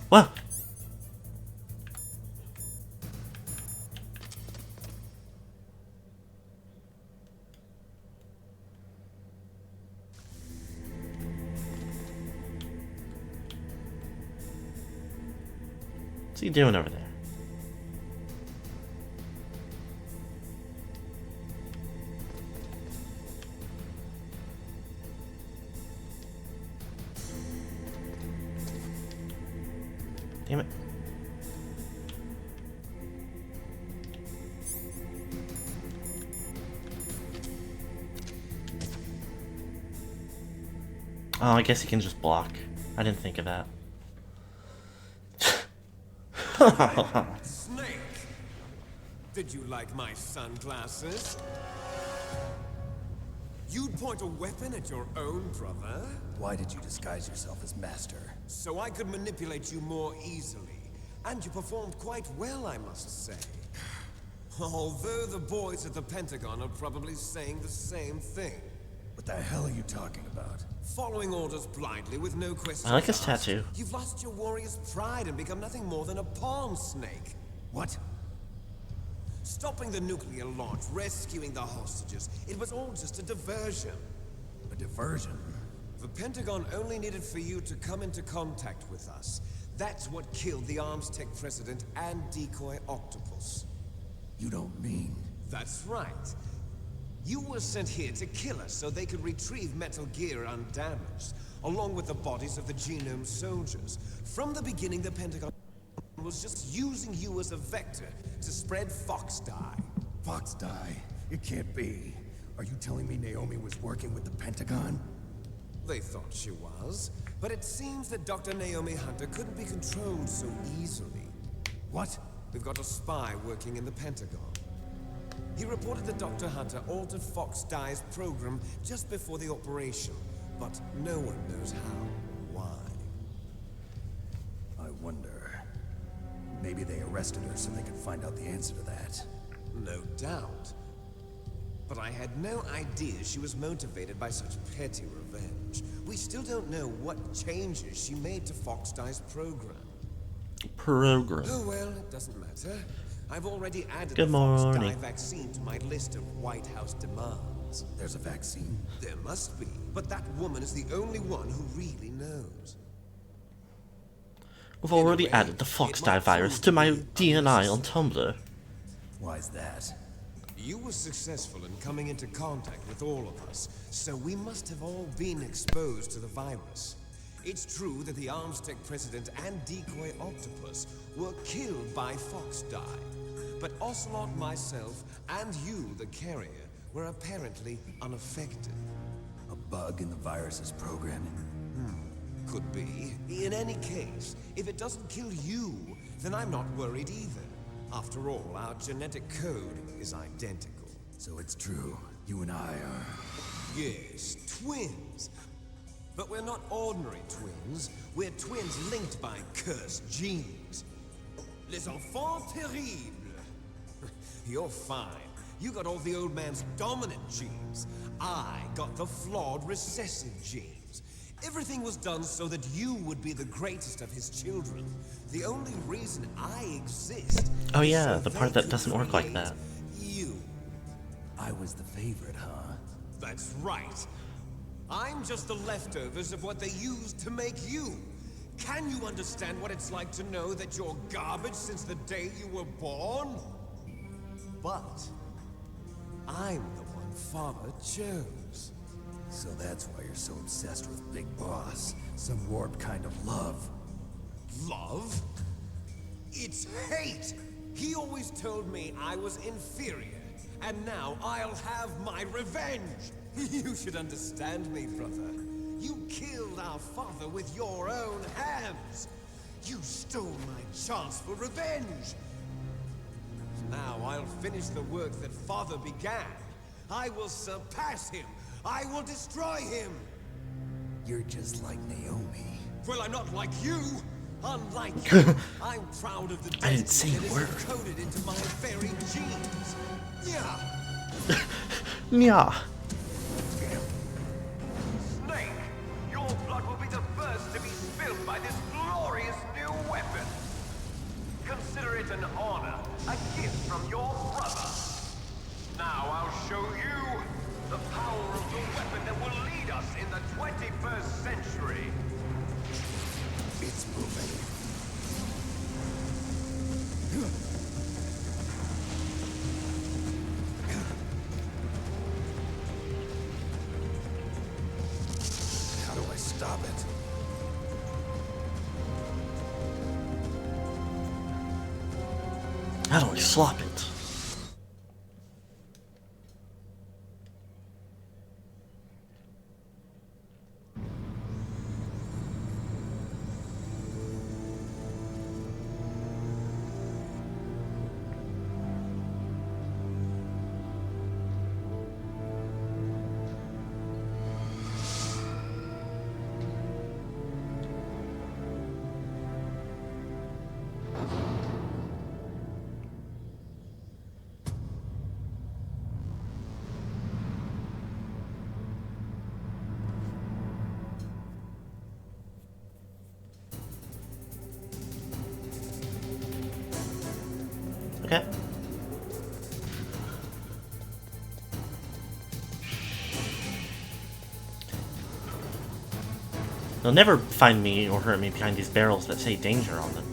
S1: Whoa! What's he doing over there? Damn it. Oh, I guess he can just block. I didn't think of that.
S8: Snake! Did you like my sunglasses? You'd point a weapon at your own brother?
S2: Why did you disguise yourself as Master?
S8: So I could manipulate you more easily. And you performed quite well, I must say. Although the boys at the Pentagon are probably saying the same thing.
S2: What the hell are you talking about?
S8: Following orders blindly with no questions
S1: I like his
S8: asked.
S1: tattoo.
S8: You've lost your warrior's pride and become nothing more than a pawn snake.
S2: What?
S8: Stopping the nuclear launch, rescuing the hostages, it was all just a diversion.
S2: A diversion?
S8: The Pentagon only needed for you to come into contact with us. That's what killed the Armstech president and decoy Octopus.
S2: You don't mean...
S8: That's right. You were sent here to kill us so they could retrieve Metal Gear undamaged, along with the bodies of the Genome soldiers. From the beginning, the Pentagon was just using you as a vector to spread Fox Die.
S2: Fox Die? It can't be. Are you telling me Naomi was working with the Pentagon?
S8: They thought she was, but it seems that Dr. Naomi Hunter couldn't be controlled so easily.
S2: What?
S8: We've got a spy working in the Pentagon. He reported that Dr. Hunter altered Fox Die's program just before the operation, but no one knows how or why.
S2: I wonder... Maybe they arrested her so they could find out the answer to that.
S8: No doubt. But I had no idea she was motivated by such petty revenge. We still don't know what changes she made to Fox Die's program. Oh well, it doesn't matter. I've already added
S1: Good
S8: the Fox
S1: morning.
S8: Die vaccine to my list of White House demands.
S2: There's a vaccine?
S8: There must be, but that woman is the only one who really knows.
S1: We've already
S8: Anyway,
S1: added the Fox
S8: it
S1: Die
S8: might
S1: virus
S8: prove
S1: to my
S8: be
S1: DNI on Tumblr.
S2: Why's that?
S8: You were successful in coming into contact with all of us, so we must have all been exposed to the virus. It's true that the Armstech president and decoy Octopus were killed by Fox Die, but Ocelot, myself, and you, the carrier, were apparently unaffected.
S2: A bug in the virus's programming?
S8: Could be. In any case, if it doesn't kill you, then I'm not worried either. After all, our genetic code is identical.
S2: So it's true. You and I are...
S8: Yes, twins. But we're not ordinary twins. We're twins linked by cursed genes. Les enfants terribles. You're fine. You got all the old man's dominant genes. I got the flawed recessive genes. Everything was done so that you would be the greatest of his children. The only reason I exist...
S1: Oh
S8: is
S1: yeah,
S8: so
S1: the
S8: they
S1: part that
S8: could
S1: doesn't work like
S8: create
S1: that.
S8: You.
S2: I was the favorite, huh?
S8: That's right. I'm just the leftovers of what they used to make you. Can you understand what it's like to know that you're garbage since the day you were born? But I'm the one Father chose.
S2: So that's why you're so obsessed with Big Boss. Some warped kind of love.
S8: Love? It's hate! He always told me I was inferior, and now I'll have my revenge! You should understand me, brother. You killed our father with your own hands! You stole my chance for revenge! Now I'll finish the work that Father began. I will surpass him! I will destroy him!
S2: You're just like Naomi.
S8: Well, I'm not like you! Unlike you, I'm proud of the
S1: I didn't say
S8: destiny
S1: a
S8: that
S1: word.
S8: is encoded into my very genes. Yeah.
S1: Yeah.
S9: Snake, your blood will be the first to be spilled by this glorious new weapon. Consider it an honor, a gift from your brother. Now I'll show you the power of the weapon that will lead us in the 21st century.
S2: It's moving. How do I stop it?
S1: How do I slop it? They'll never find me or hurt me behind these barrels that say danger on them.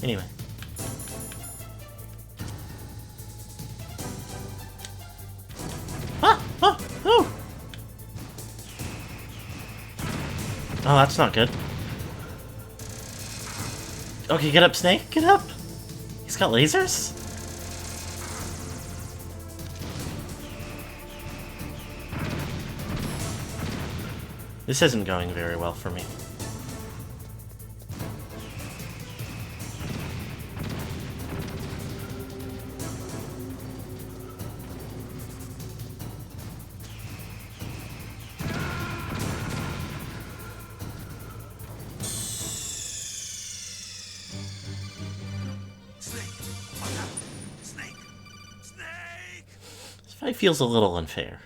S1: Anyway. Ah! Oh! Oh! Oh, that's not good. Okay, get up, Snake. Get up! He's got lasers? This isn't going very well for me. This fight feels a little unfair.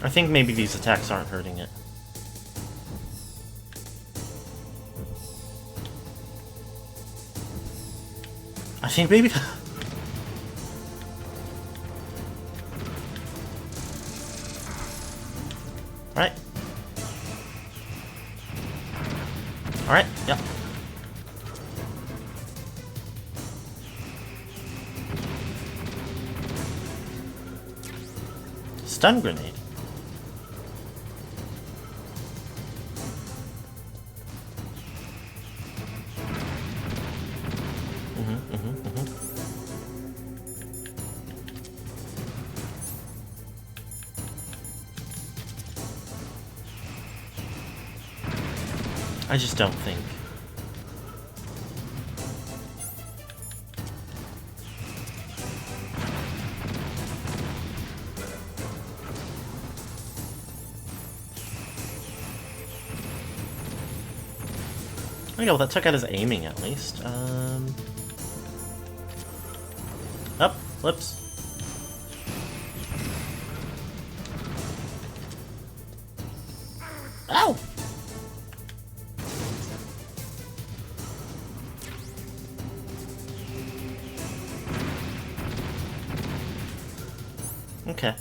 S1: I think maybe these attacks aren't hurting it. I think maybe... Alright. Alright, yep. Stun grenade. I just don't think. Okay, well that took out his aiming at least. Up, flips. Ow! Okay.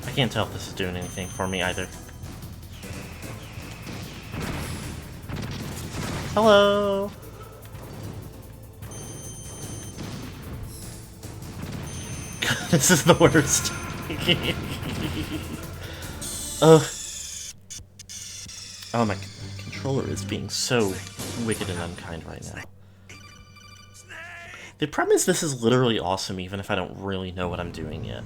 S1: I can't tell if this is doing anything for me either. Hello! This is the worst. Ugh. Oh, my controller is being so wicked and unkind right now. The problem is this is literally awesome even if I don't really know what I'm doing yet.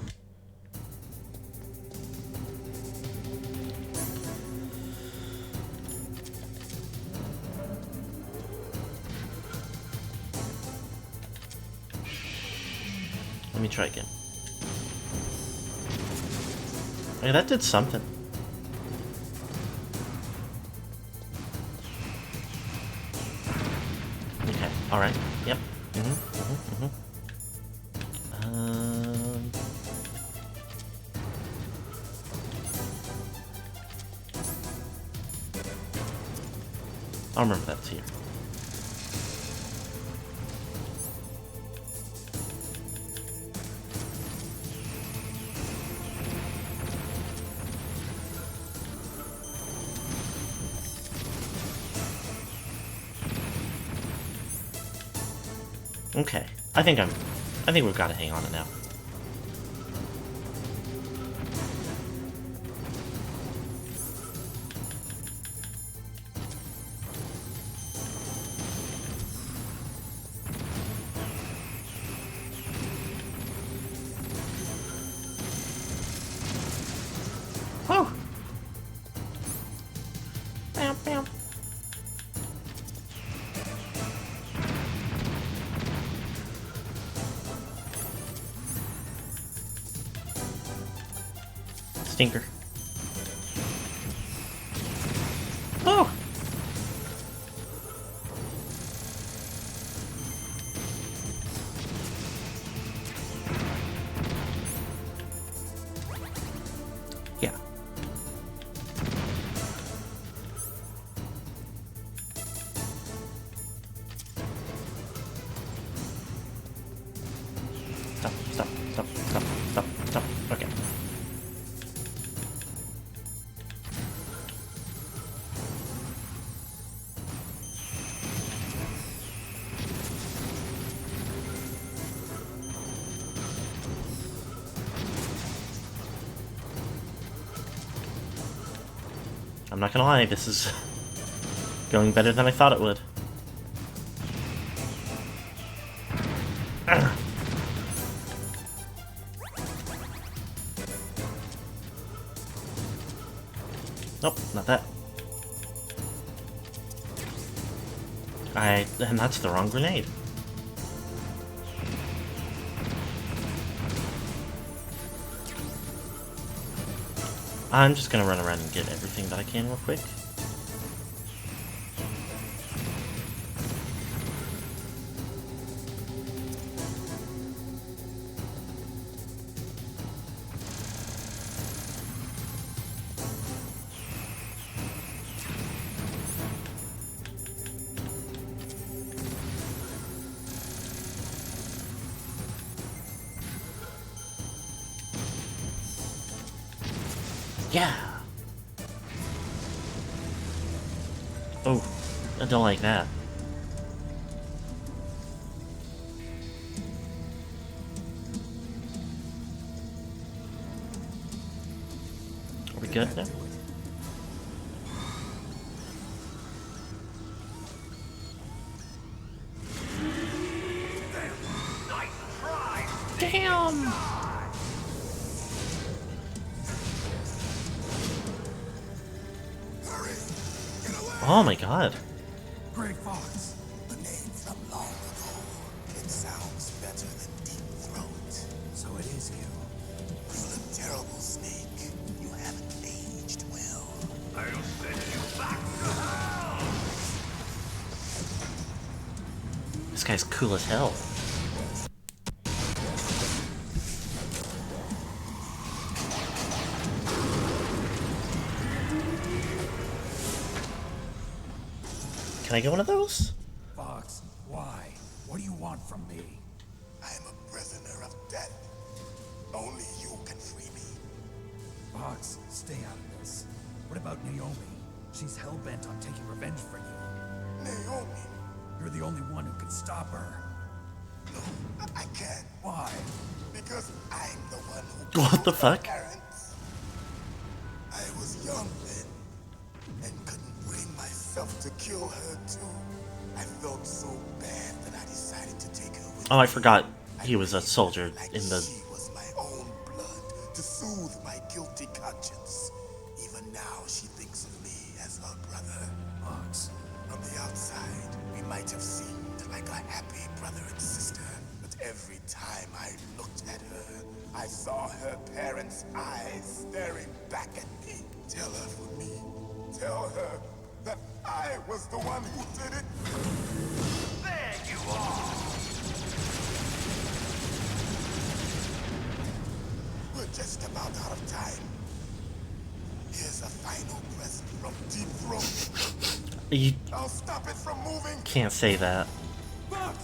S1: Let me try again. Okay, that did something. Okay, alright, yep. I'll remember that's here. Okay. I think we've got to hang on it now. Whew. Bam, bam. Stinker. Oh! Yeah. Stop. Okay. I'm not gonna lie, this is going better than I thought it would. Nope, not that. And that's the wrong grenade. I'm just gonna run around and get everything that I can real quick. Yeah! Oh, I don't like that. Are we good now? Damn! Oh my god.
S2: Grey Fox. A name from long ago. It sounds better than Deep Throat. So it is you. You look terrible, Snake. You haven't aged well.
S9: I'll send you back to hell!
S1: This guy's cool as hell. Can I get one of those?
S2: Fox, why? What do you want from me? I am a prisoner of death. Only you can free me. Fox, stay out of this. What about Naomi? She's hell-bent on taking revenge for you. Naomi? You're the only one who can stop her. No, I can't. Why? Because I'm the one who...
S1: What the fuck?
S2: Parents. I was young then, and couldn't bring myself to kill her too. I felt so bad that I decided to take her with
S1: Oh, I
S2: me.
S1: forgot he was a soldier
S2: Like
S1: in the...
S2: she was my own blood to soothe my guilty conscience. Even now, she thinks of me as her brother. Fox, from the outside, we might have seemed like a happy brother and sister. But every time I looked at her, I saw her parents' eyes staring back at me. Tell her for me. Tell her that I was the one who did it.
S9: There you are!
S2: We're just about out of time. Here's a final present from Deep Throat.
S1: You
S2: I'll stop it from moving.
S1: can't say that.
S2: Fox!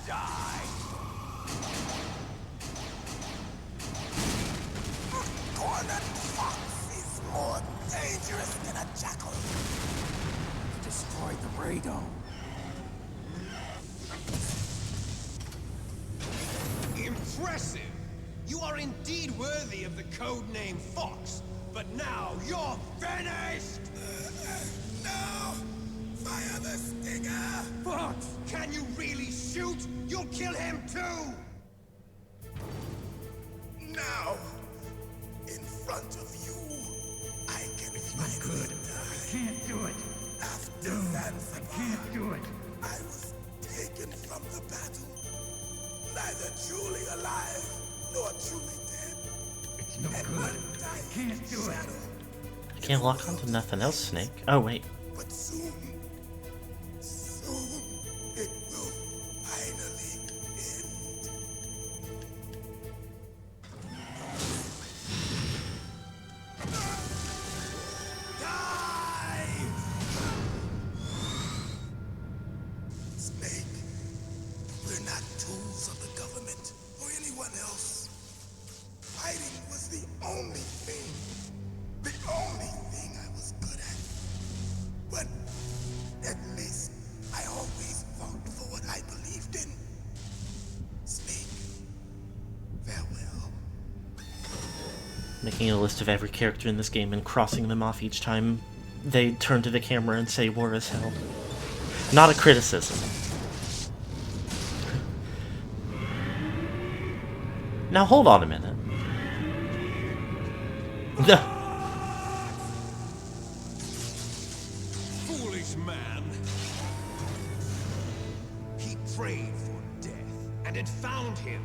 S9: die.
S2: Cornered fox is more dangerous than a jackal.
S8: Destroyed the radome. Impressive! You are indeed worthy of the codename Fox, but now you're finished!
S2: No! Fire the stinger!
S8: Fox, can you really shoot? You'll kill him too!
S2: Now, in front of you, I can finally die.
S8: Can't do it.
S2: After Zanzibar,
S8: Can't do it.
S2: I was taken from the battle. Neither truly alive, nor truly dead.
S8: It's no
S2: And
S8: good.
S2: undying
S8: Can't do it.
S2: shadow.
S1: I can't lock onto nothing else, Snake. Oh, wait.
S2: But soon, it will finally end. Die! Snake, we're not tools of the government or anyone else. Fighting was the only thing I was good at. But at least I always fought for what I believed in. Snake, farewell.
S1: Making a list of every character in this game and crossing them off each time they turn to the camera and say war is hell. Not a criticism. Now hold on a minute.
S8: Foolish man. He prayed for death, and it found him.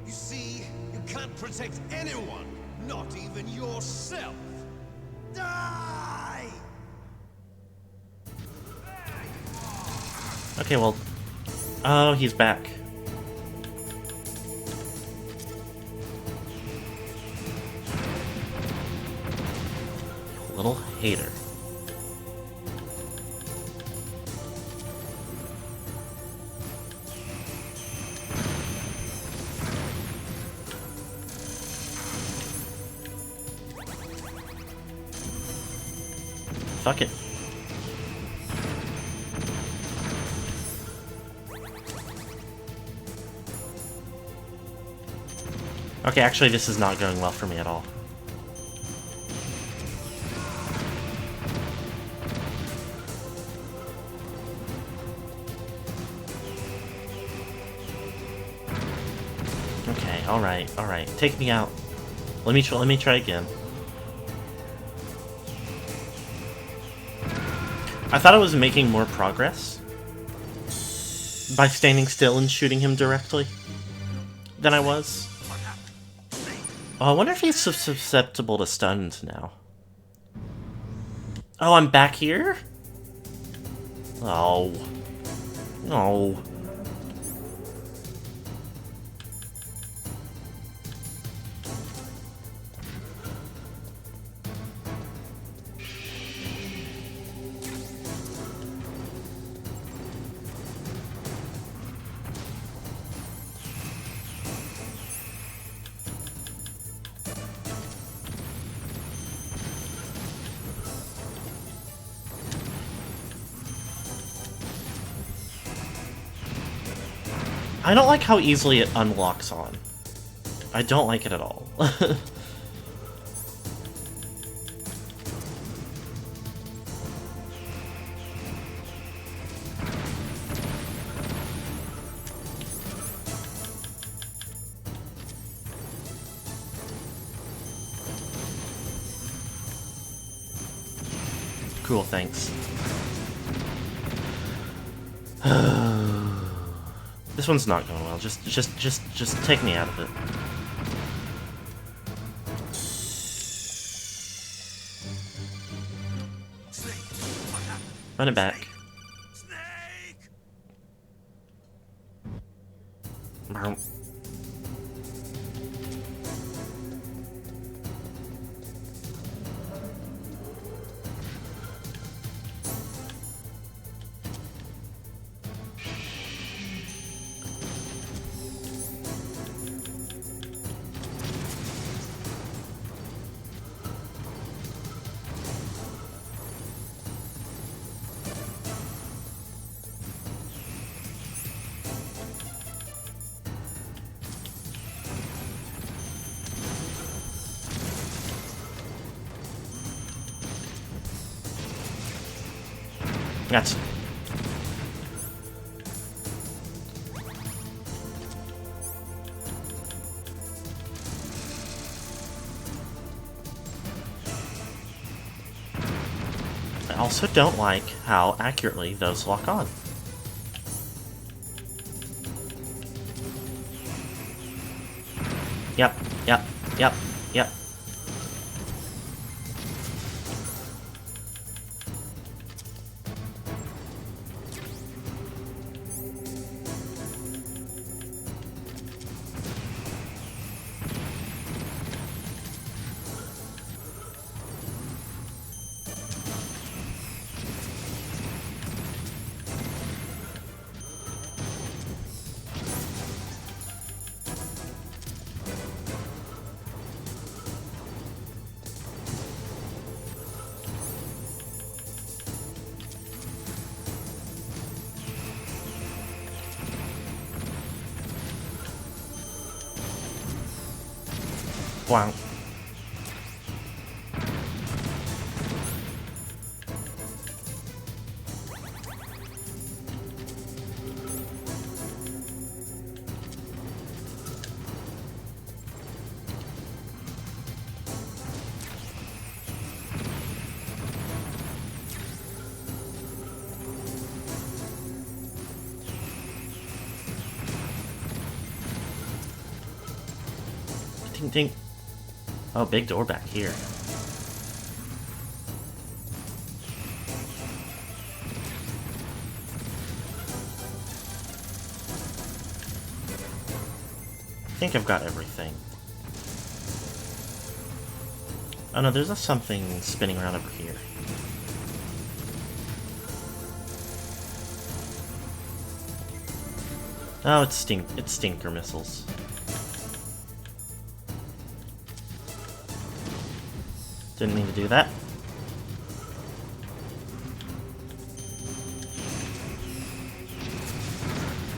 S8: You see, you can't protect anyone, not even yourself. Die!
S1: Okay, well... Oh, he's back. Little hater. Fuck it. Okay, actually this is not going well for me at all. Okay, alright. Take me out. Let me try again. I thought I was making more progress by standing still and shooting him directly than I was. Oh, I wonder if he's susceptible to stuns now. Oh, I'm back here? Oh. No. I don't like how easily it unlocks on. I don't like it at all. Cool, thanks. This one's not going well. Just take me out of it. Run it back. Snake! That's... I also don't like how accurately those lock on. Yep, yep, yep, yep. Wow. Ding ding. Oh, big door back here. I think I've got everything. Oh no, there's something spinning around over here. Oh, it's stinker missiles. Didn't mean to do that.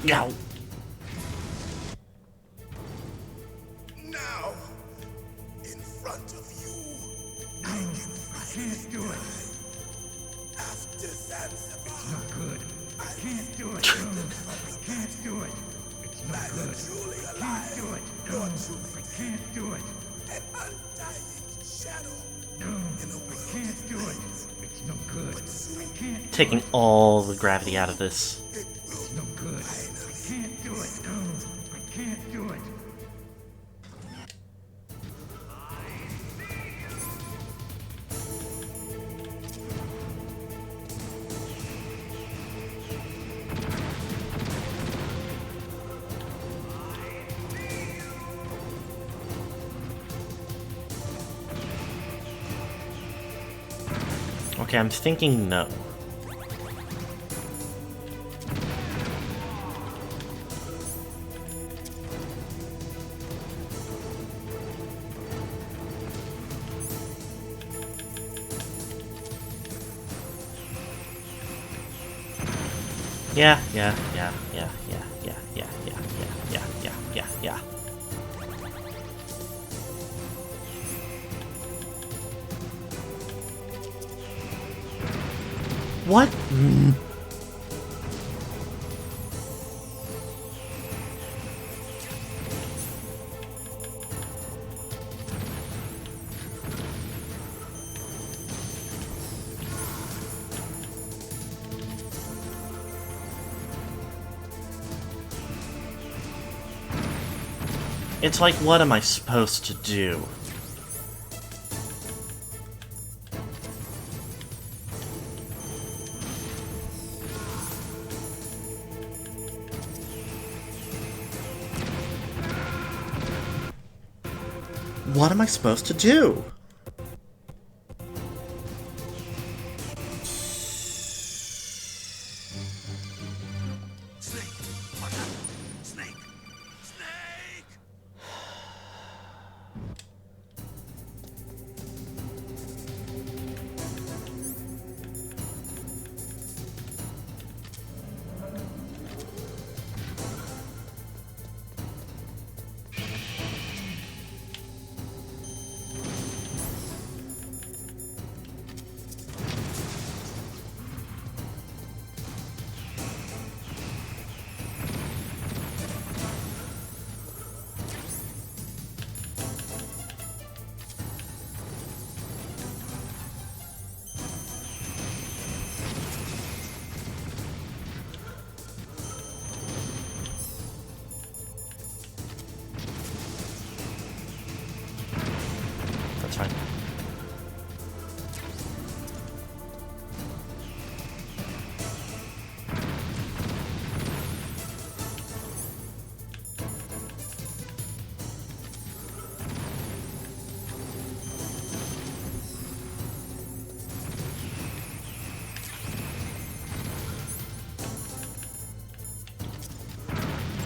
S1: Yow!
S2: Now, in front of you, I can finally do it. After Zanzibar, it's not good. I can't do it. I can't do it. It's not good. Truly alive. Can't do it. No, I can't do it. An undying shadow. No, I can't do it. It's no good. I can't.
S1: Taking all the gravity out of this.
S2: It's no good. I can't do it. No, I can't do it.
S1: Okay, I'm thinking no. Yeah. What? It's like, what am I supposed to do? What am I supposed to do?
S6: Snake! What happened? Snake! Snake!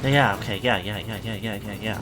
S1: Yeah, okay, yeah.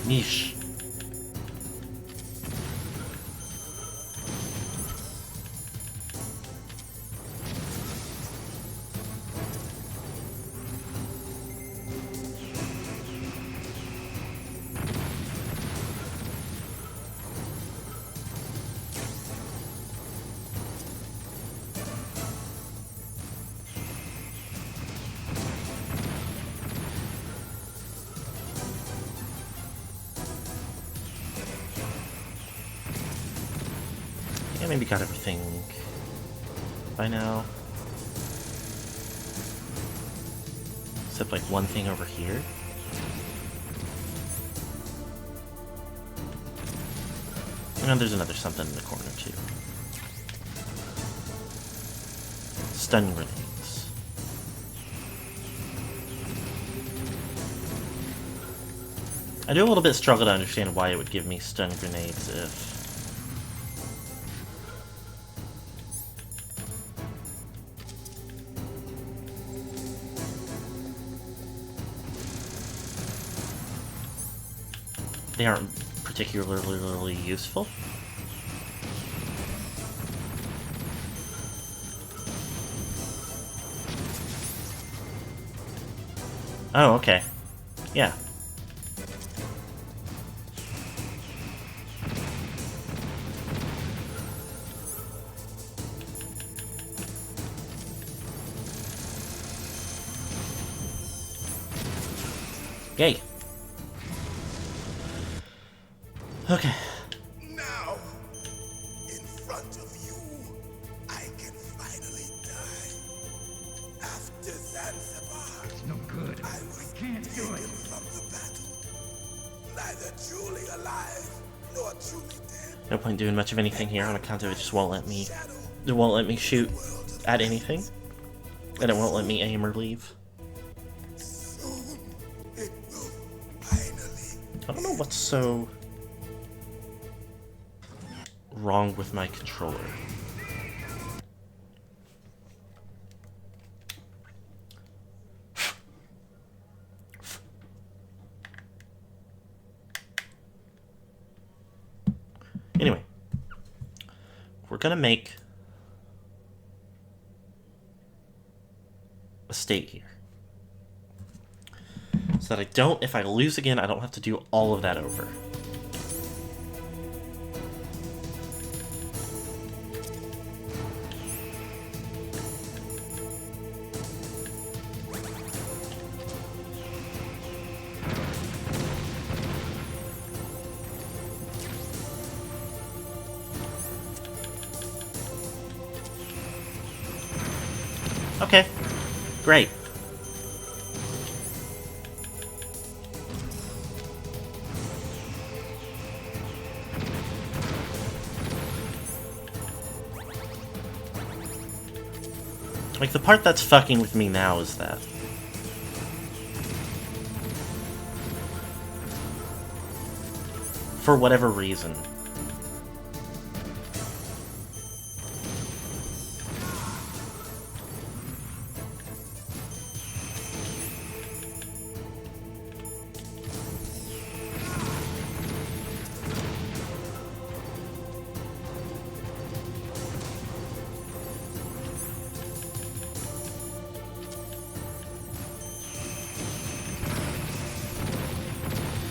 S1: Yeesh. I maybe got everything by now. Except like one thing over here. And there's another something in the corner too. Stun grenades. I do a little bit struggle to understand why it would give me stun grenades if... they aren't particularly useful. Oh, okay. Yeah. Yay. Okay.
S2: Now, in front of you, I can finally die. After Zanzibar, it's no good. I was taken from the battle. Neither truly alive nor truly dead.
S1: No point doing much of anything here on account of it just won't let me. It won't let me shoot at anything, and it won't let me aim or leave.
S2: Soon it will finally.
S1: I don't know what's so wrong with my controller. Anyway, we're gonna make a state here. So that I don't, if I lose again, I don't have to do all of that over. Okay, great. Like, the part that's fucking with me now is that. For whatever reason.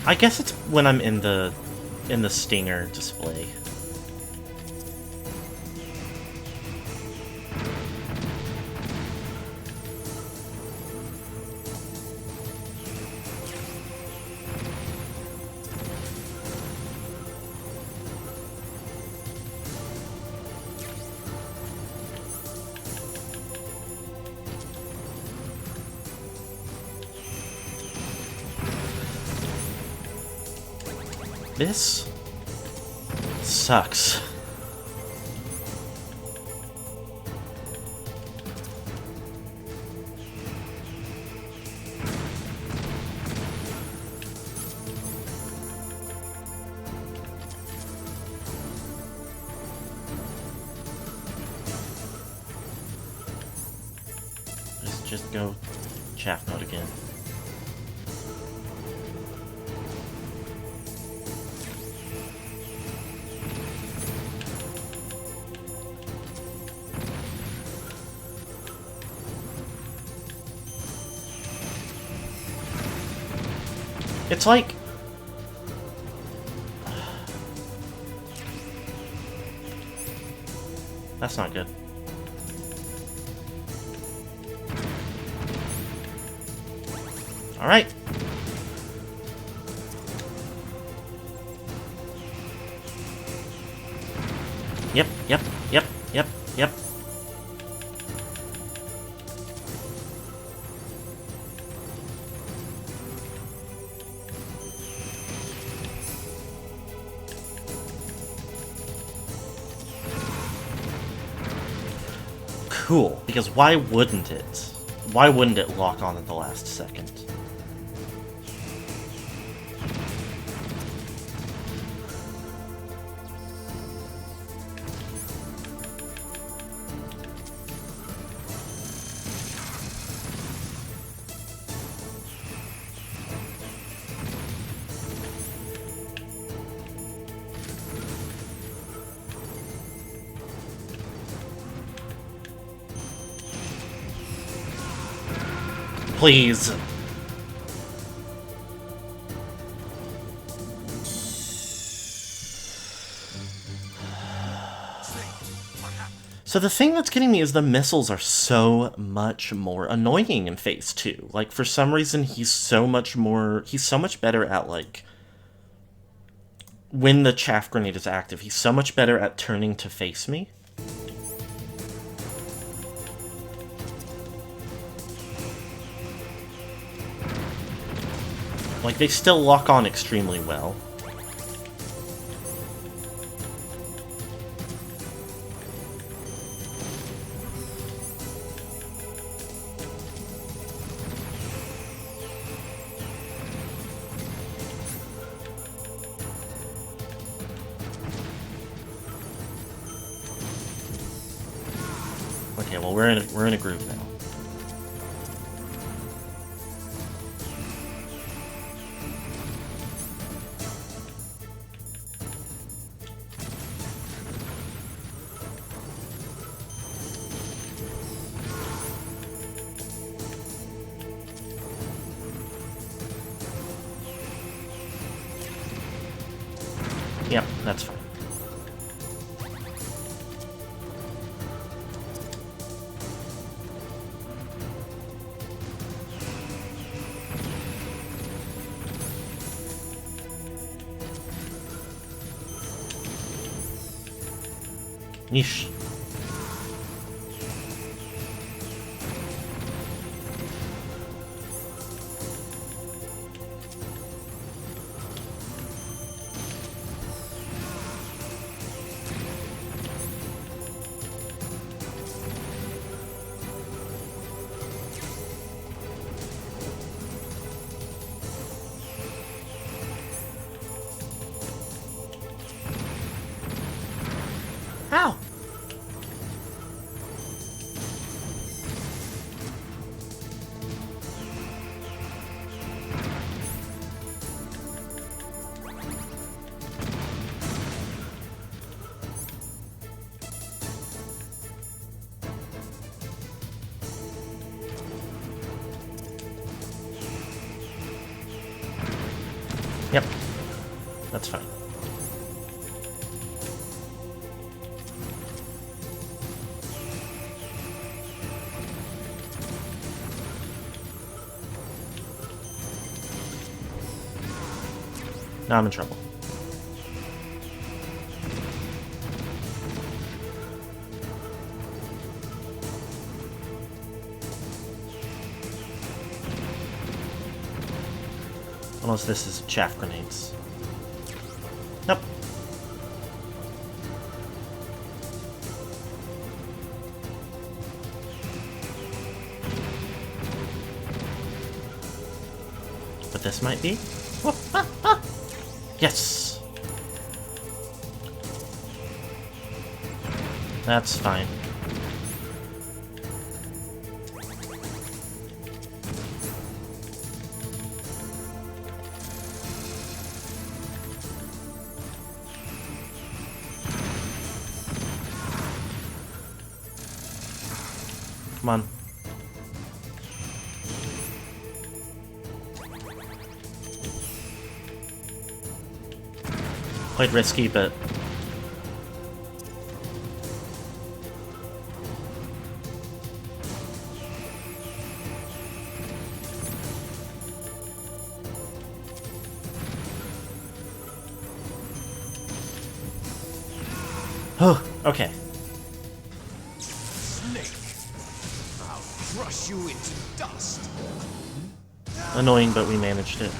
S1: I guess it's when I'm in the stinger display. This sucks. Just go chaff mode again. It's like... That's not good. Alright. Yep. Cool, because why wouldn't it? Why wouldn't it lock on at the last second? Please. So the thing that's getting me is the missiles are so much more annoying in Phase 2. Like, for some reason, he's so much better at, like, when the chaff grenade is active, he's so much better at turning to face me. Like, they still lock on extremely well. Okay, well, we're in a groove now. Yep, that's fine. Yeesh. How? Yep, that's fine. Now I'm in trouble. Unless this is chaff grenades. this might be. Yes! That's fine. Come on. Quite risky, but... Oh, okay.
S8: Snake, I'll crush you into dust.
S1: Annoying, but we managed it.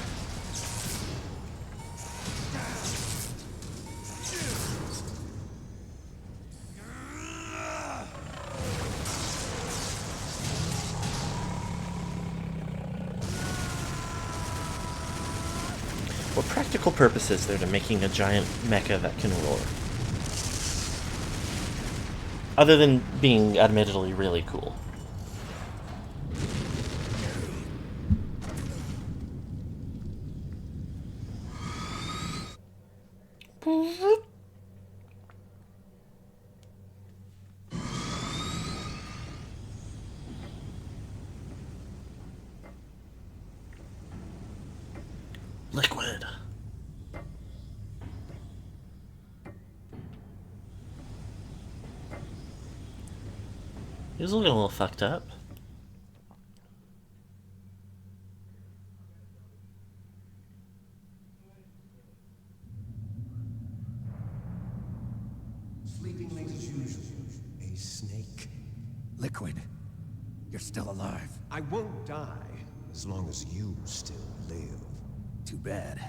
S1: What practical purpose is there to making a giant mecha that can roar? Other than being admittedly really cool. Liquid. He was looking a little fucked up.
S8: Sleeping late as usual. A snake.
S6: Liquid, you're still alive.
S8: I won't die as long as you still live.
S6: Too bad.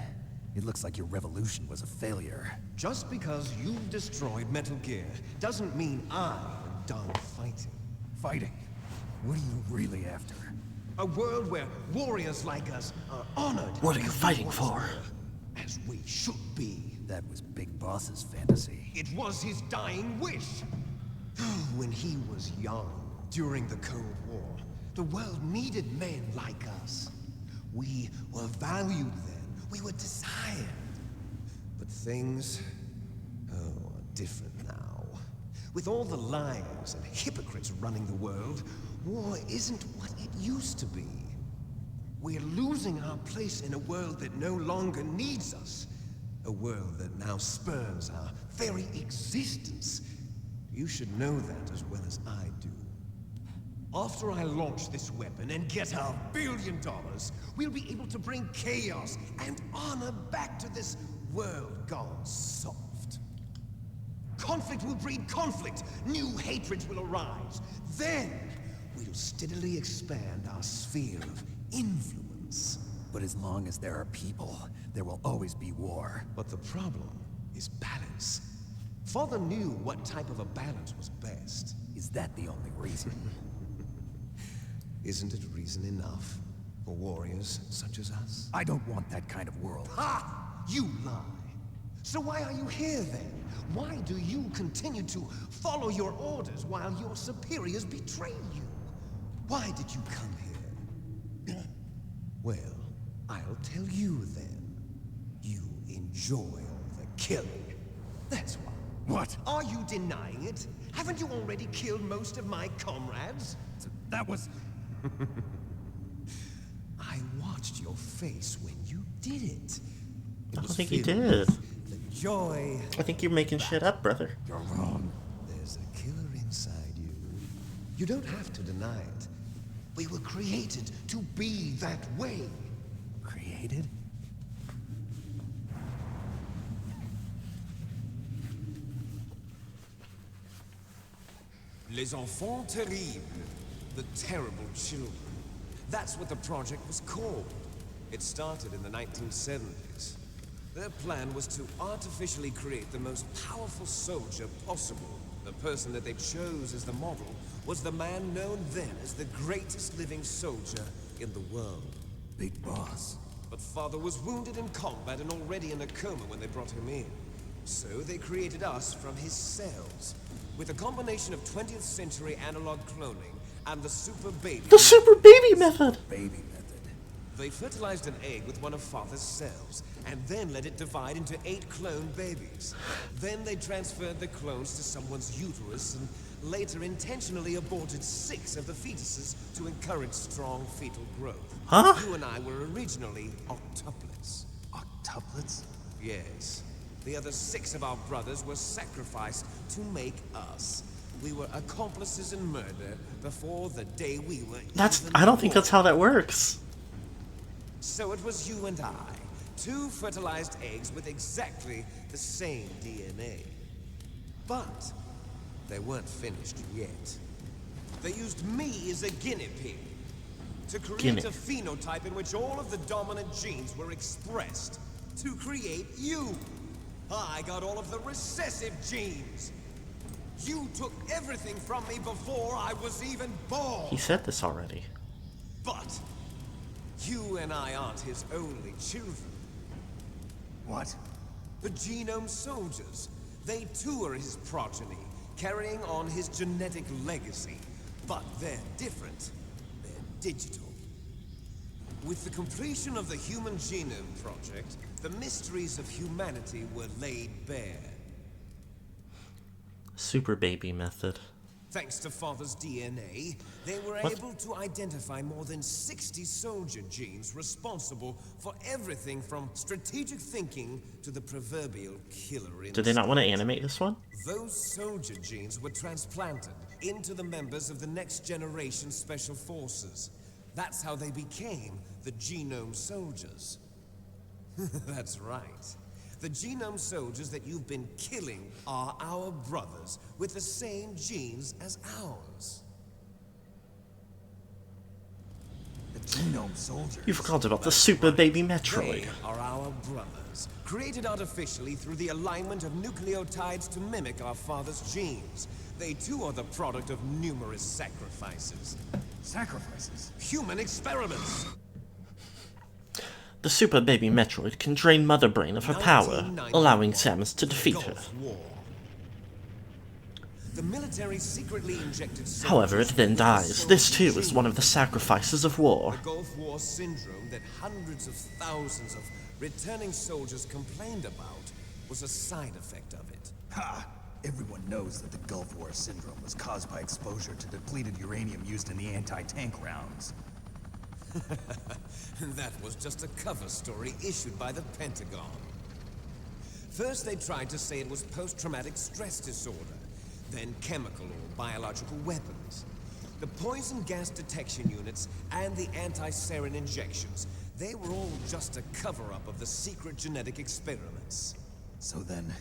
S6: It looks like your revolution was a failure.
S8: Just because you've destroyed Metal Gear doesn't mean I'm done fighting.
S6: Fighting? What are you really after?
S8: A world where warriors like us are honored.
S1: What are you
S8: as we
S1: fighting
S8: once
S1: for?
S8: were, as we should be.
S6: That was Big Boss's fantasy.
S8: It was his dying wish. When he was young, during the Cold War, the world needed men like us. We were valued then. We were desired. But things, are different now. With all the liars and hypocrites running the world, war isn't what it used to be. We're losing our place in a world that no longer needs us. A world that now spurns our very existence. You should know that as well as I do. After I launch this weapon and get our $1 billion, we'll be able to bring chaos and honor back to this world gone soft. Conflict will breed conflict. New hatreds will arise. Then, we'll steadily expand our sphere of influence.
S6: But as long as there are people, there will always be war.
S8: But the problem is balance. Father knew what type of a balance was best.
S6: Is that the only reason?
S8: Isn't it reason enough for warriors such as us?
S6: I don't want that kind of world.
S8: Ha! You lie. So why are you here then? Why do you continue to follow your orders while your superiors betray you? Why did you come here? Well, I'll tell you then. You enjoy all the killing. That's why.
S6: What?
S8: Are you denying it? Haven't you already killed most of my comrades?
S6: That was...
S8: I watched your face when you did it.
S1: I don't
S8: was
S1: think you
S8: filled
S1: did.
S8: with the joy.
S1: I think you're making shit up, brother.
S6: You're wrong.
S8: There's a killer inside you. You don't have to deny it. We were created to be that way.
S6: Created?
S5: Les enfants terribles. The terrible children. That's what the project was called. It started in the 1970s. Their plan was to artificially create the most powerful soldier possible. The person that they chose as the model was the man known then as the greatest living soldier in the world.
S6: Big Boss.
S8: but Father was wounded in combat and already in a coma when they brought him in. So they created us from his cells, with a combination of 20th century analog cloning and the super baby.
S1: The super baby method!
S8: Baby method. They fertilized an egg with one of Father's cells, and then let it divide into 8 clone babies. Then they transferred the clones to someone's uterus, and later intentionally aborted 6 of the fetuses to encourage strong fetal growth.
S1: Huh?
S8: You and I were originally octuplets.
S2: Octuplets?
S8: Yes. The other 6 of our brothers were sacrificed to make us. We were accomplices in murder before the day we were
S1: I don't think that's how that works.
S8: So it was you and I, 2 fertilized eggs with exactly the same DNA. But they weren't finished yet. They used me as a guinea pig to create a phenotype in which all of the dominant genes were expressed to create you. I got all of the recessive genes. You took everything from me before I was even born.
S1: He said this already.
S8: But you and I aren't his only children.
S2: What?
S8: The Genome Soldiers. They too are his progeny, carrying on his genetic legacy. But they're different. They're digital. With the completion of the Human Genome Project, the mysteries of humanity were laid bare.
S1: Super baby method.
S8: Thanks to Father's DNA, they were able to identify more than 60 soldier genes responsible for everything from strategic thinking to the proverbial killer instinct.
S1: Did they not want to animate this one?
S8: Those soldier genes were transplanted into the members of the next generation special forces. That's how they became the Genome Soldiers. That's right. The Genome Soldiers that you've been killing are our brothers, with the same genes as ours.
S2: The Genome Soldiers?
S1: You forgot about the super baby Metroid.
S8: They are our brothers, created artificially through the alignment of nucleotides to mimic our father's genes. They too are the product of numerous sacrifices.
S2: Sacrifices?
S8: Human experiments!
S1: The super baby Metroid can drain Mother Brain of her power, allowing Samus to defeat her.
S8: The military secretly injected
S1: However, it then dies. This too is one of the sacrifices of war.
S8: The Gulf War syndrome that hundreds of thousands of returning soldiers complained about was a side effect of it.
S2: Ha! Everyone knows that the Gulf War syndrome was caused by exposure to depleted uranium used in the anti-tank rounds.
S8: That was just a cover story issued by the Pentagon. First they tried to say it was post-traumatic stress disorder, then chemical or biological weapons. The poison gas detection units and the anti-sarin injections, they were all just a cover-up of the secret genetic experiments.
S2: So then,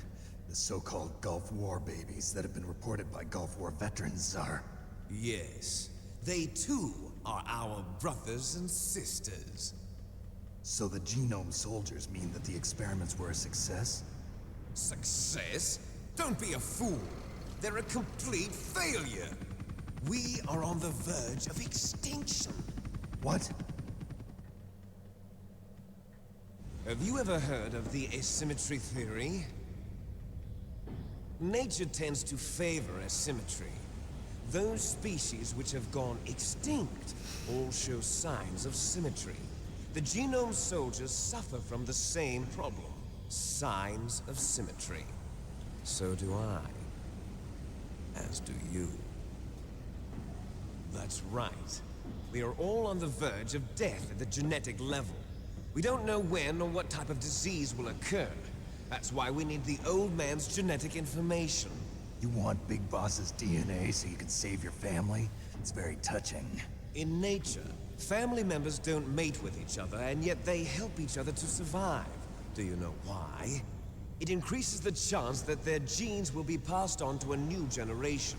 S2: the so-called Gulf War babies that have been reported by Gulf War veterans are...
S8: Yes. They too are our brothers and sisters.
S2: So the Genome Soldiers mean that the experiments were a success?
S8: Success? Don't be a fool. They're a complete failure. We are on the verge of extinction.
S2: What?
S8: Have you ever heard of the asymmetry theory? Nature tends to favor asymmetry. Those species which have gone extinct all show signs of symmetry. The Genome Soldiers suffer from the same problem. Signs of symmetry. So do I. As do you. That's right. We are all on the verge of death at the genetic level. We don't know when or what type of disease will occur. That's why we need the old man's genetic information.
S2: You want Big Boss's DNA so you can save your family? It's very touching.
S8: In nature, family members don't mate with each other, and yet they help each other to survive. Do you know why? It increases the chance that their genes will be passed on to a new generation.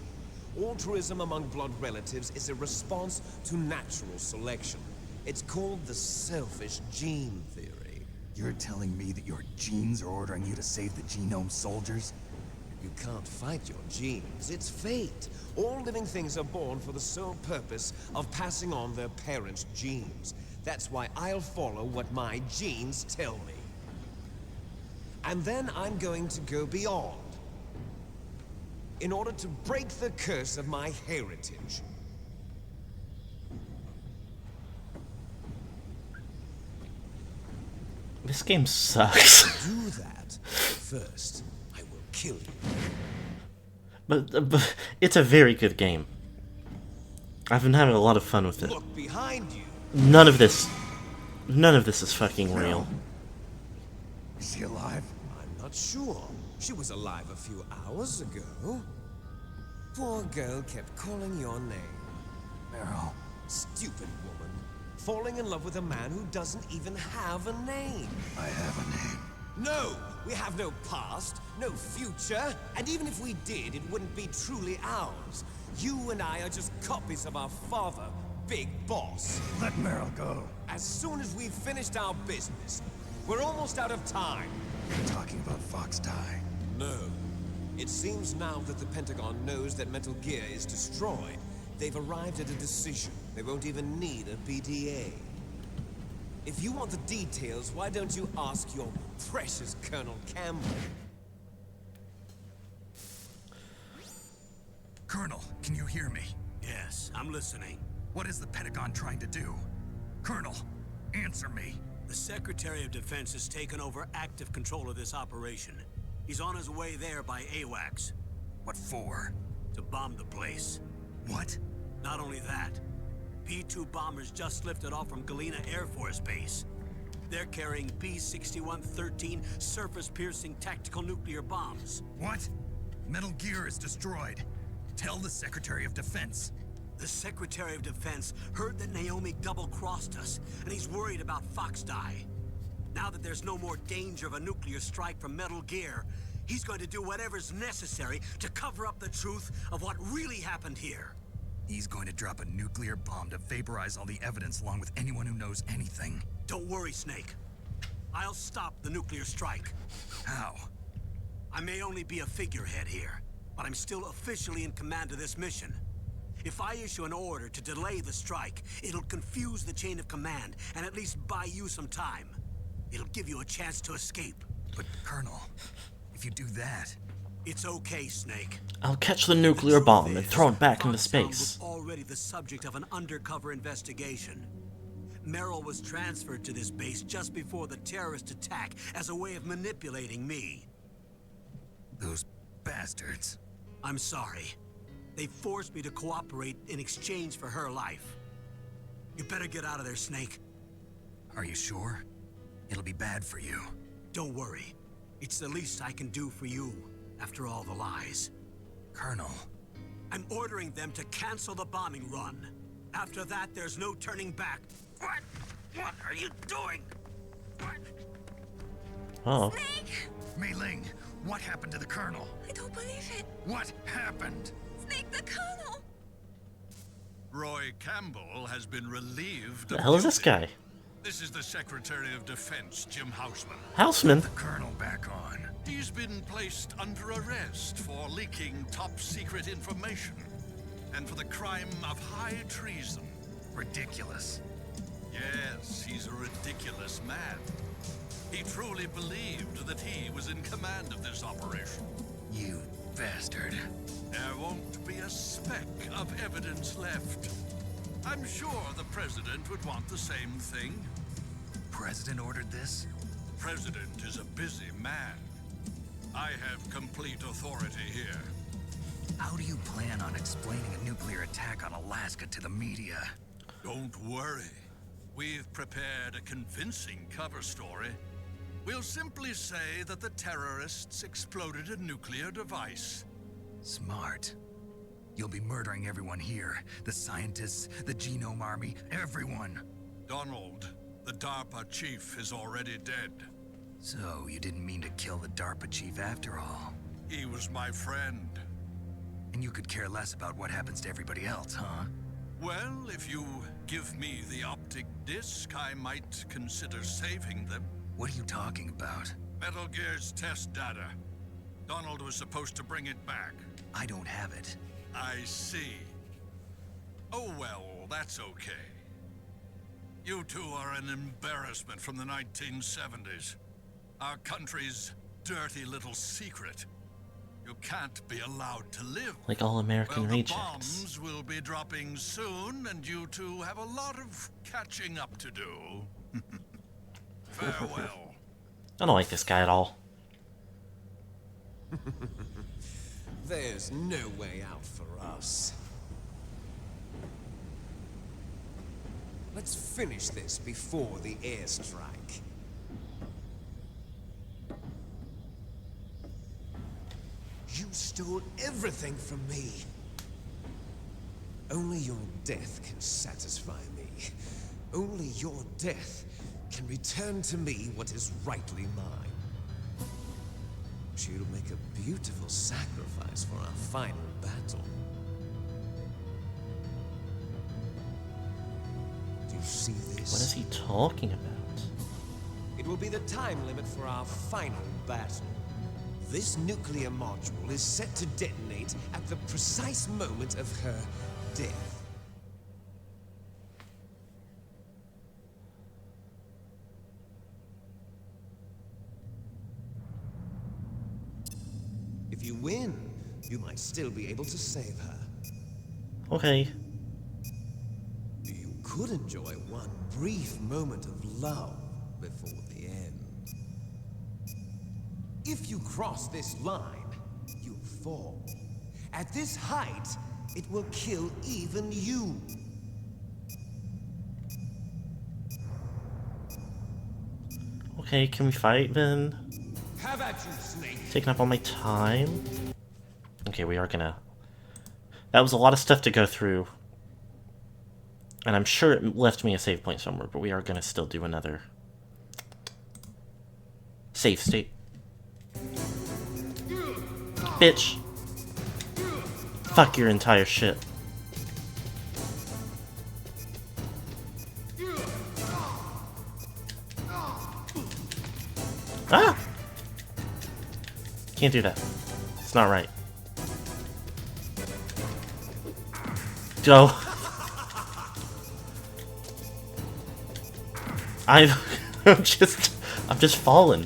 S8: Altruism among blood relatives is a response to natural selection. It's called the selfish gene theory.
S2: You're telling me that your genes are ordering you to save the Genome Soldiers?
S8: You can't fight your genes. It's fate. All living things are born for the sole purpose of passing on their parents' genes. That's why I'll follow what my genes tell me. And then I'm going to go beyond. In order to break the curse of my heritage.
S1: This game sucks.
S8: To do that, first, I will kill you.
S1: But it's a very good game. I've been having a lot of fun with it.
S8: Look behind you.
S1: None of this is fucking real.
S2: Is she alive?
S8: I'm not sure. She was alive a few hours ago. Poor girl kept calling your name.
S2: Meryl.
S8: Stupid woman. Falling in love with a man who doesn't even have a name.
S2: I have a name.
S8: No! We have no past, no future, and even if we did, it wouldn't be truly ours. You and I are just copies of our father, Big Boss.
S2: Let Meryl go.
S8: As soon as we've finished our business, we're almost out of time.
S2: You're talking about Fox Die.
S8: No. It seems now that the Pentagon knows that Metal Gear is destroyed, they've arrived at a decision. They won't even need a PDA. If you want the details, why don't you ask your precious Colonel Campbell?
S10: Colonel, can you hear me?
S6: Yes, I'm listening.
S10: What is the Pentagon trying to do? Colonel, answer me.
S6: The Secretary of Defense has taken over active control of this operation. He's on his way there by AWACS.
S10: What for?
S6: To bomb the place.
S10: What?
S6: Not only that, P-2 bombers just lifted off from Galena Air Force Base. They're carrying B-6113 surface-piercing tactical nuclear bombs.
S10: What? Metal Gear is destroyed. Tell the Secretary of Defense.
S6: The Secretary of Defense heard that Naomi double-crossed us, and he's worried about Fox Die. Now that there's no more danger of a nuclear strike from Metal Gear, he's going to do whatever's necessary to cover up the truth of what really happened here.
S10: He's going to drop a nuclear bomb to vaporize all the evidence along with anyone who knows anything.
S6: Don't worry, Snake. I'll stop the nuclear strike.
S10: How?
S6: I may only be a figurehead here, but I'm still officially in command of this mission. If I issue an order to delay the strike, it'll confuse the chain of command and at least buy you some time. It'll give you a chance to escape.
S10: But, Colonel, if you do that...
S6: It's okay, Snake.
S1: I'll catch the nuclear bomb and throw it back into space.
S6: Was already the subject of an undercover investigation. Meryl was transferred to this base just before the terrorist attack as a way of manipulating me.
S10: Those bastards.
S6: I'm sorry. They forced me to cooperate in exchange for her life. You better get out of there, Snake.
S10: Are you sure? It'll be bad for you.
S6: Don't worry. It's the least I can do for you, after all the lies.
S10: Colonel.
S6: I'm ordering them to cancel the bombing run. After that, there's no turning back. What? What are you doing? What?
S1: Oh.
S7: Snake!
S10: Mei Ling, what happened to the Colonel?
S7: I don't believe it.
S10: What happened?
S7: Snake, the Colonel!
S11: Roy Campbell has been relieved.
S1: The hell is this guy?
S11: This is the Secretary of Defense, Jim Houseman.
S1: Houseman?
S10: The Colonel back on.
S11: He's been placed under arrest for leaking top-secret information and for the crime of high treason.
S10: Ridiculous.
S11: Yes, he's a ridiculous man. He truly believed that he was in command of this operation.
S10: You bastard.
S11: There won't be a speck of evidence left. I'm sure the President would want the same thing.
S10: President ordered this?
S11: President is a busy man. I have complete authority here.
S10: How do you plan on explaining a nuclear attack on Alaska to the media?
S11: Don't worry. We've prepared a convincing cover story. We'll simply say that the terrorists exploded a nuclear device.
S10: Smart. You'll be murdering everyone here. The scientists, the Genome Army, everyone.
S11: Donald, the DARPA chief, is already dead.
S10: So, you didn't mean to kill the DARPA chief after all?
S11: He was my friend.
S10: And you could care less about what happens to everybody else, huh?
S11: Well, if you give me the optic disc, I might consider saving them.
S10: What are you talking about?
S11: Metal Gear's test data. Donald was supposed to bring it back.
S10: I don't have it.
S11: I see. Oh well, that's okay. You two are an embarrassment from the 1970s. Our country's dirty little secret. You can't be allowed to live.
S1: Like all American
S11: well, the
S1: rejects.
S11: bombs will be dropping soon, and you two have a lot of catching up to do. Farewell.
S1: I don't like this guy at all.
S8: There's no way out for us. Let's finish this before the airstrike. You stole everything from me. Only your death can satisfy me. Only your death can return to me what is rightly mine. She'll make a beautiful sacrifice for our final battle. Do you see this?
S1: What is he talking about?
S8: It will be the time limit for our final battle. This nuclear module is set to detonate at the precise moment of her death. If you win, you might still be able to save her.
S1: Okay.
S8: You could enjoy one brief moment of love before the end. If you cross this line, you fall. At this height, it will kill even you.
S1: Okay, can we fight then?
S8: Have at you, Snake.
S1: Taking up all my time. Okay, we are gonna... That was a lot of stuff to go through. And I'm sure it left me a save point somewhere, but we are gonna still do another... save state. Bitch! Fuck your entire shit. Ah! Can't do that. It's not right. Go. I'm just falling.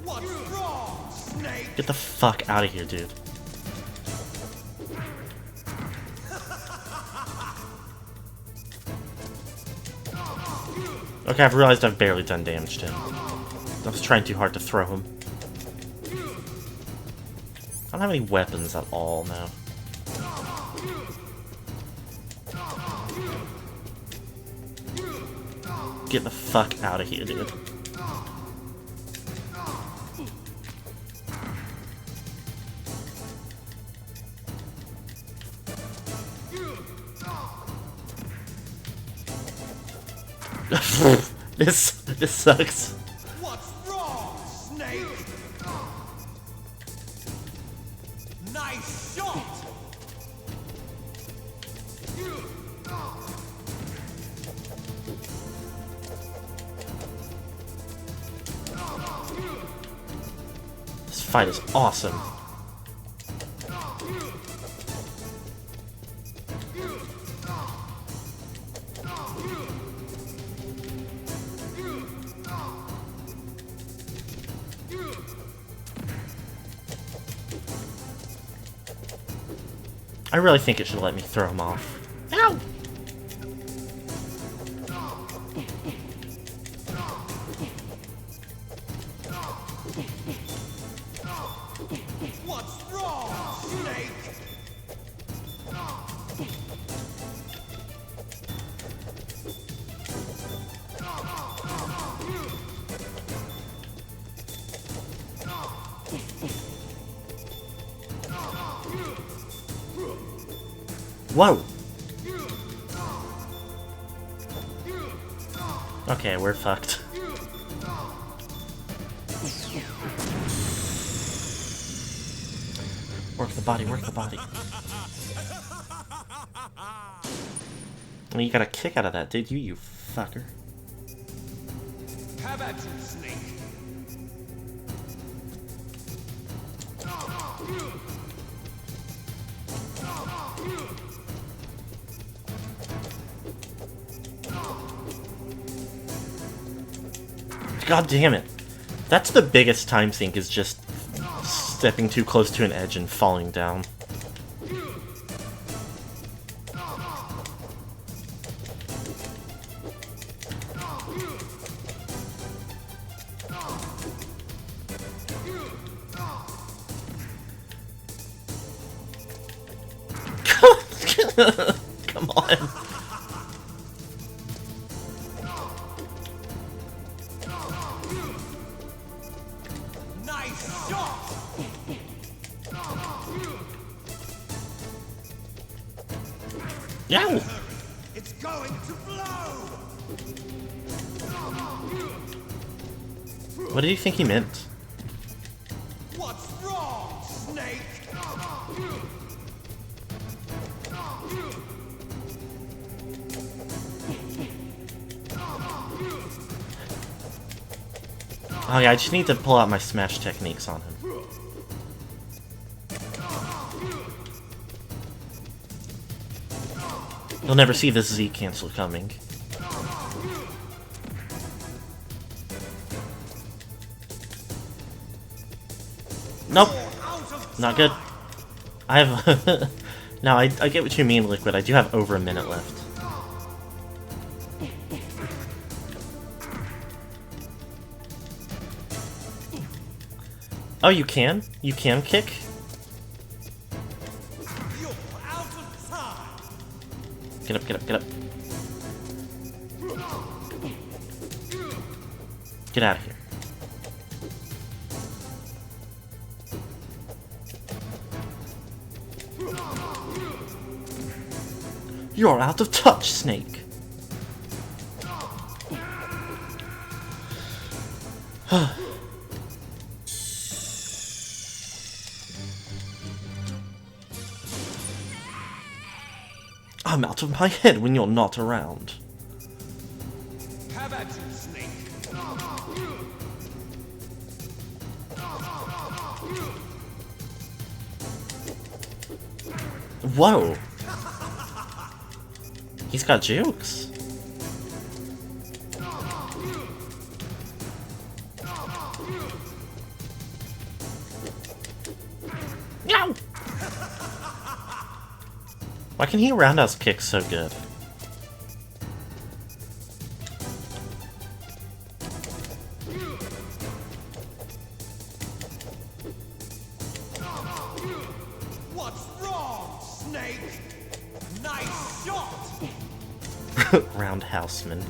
S8: What's wrong, Snake?
S1: Get the fuck out of here, dude. Okay, I've realized I've barely done damage to him. I was trying too hard to throw him. I don't have any weapons at all now. Get the fuck out of here, dude. This sucks.
S8: What's wrong, Snake? Nice shot!
S1: This fight is awesome. I really think it should let me throw him off. Ow!
S8: What's wrong, Snake?
S1: Whoa! Okay, we're fucked. Work the body, work the body. Well, you got a kick out of that, did you, you fucker?
S8: Have at you, Snake.
S1: God damn it. That's the biggest time sink, is just stepping too close to an edge and falling down. Come on.
S8: Nice shot!
S1: Yow!
S8: It's going to blow!
S1: What did you think he meant?
S8: What's wrong, Snake?
S1: Oh yeah, I just need to pull out my smash techniques on him. You'll never see this Z cancel coming. Nope. Not good. I have... Now, I get what you mean, Liquid. I do have over a minute left. Oh, you can? You can kick?
S8: You're out of time!
S1: Get up, get up, get up. Get out of here. You're out of touch, Snake. I'm out of my head when you're not around.
S8: Have at you, Snake!
S1: Whoa. He's got jukes. No. Why can he roundhouse kick so good?
S8: What's wrong, Snake? Nice shot!
S1: Roundhouseman.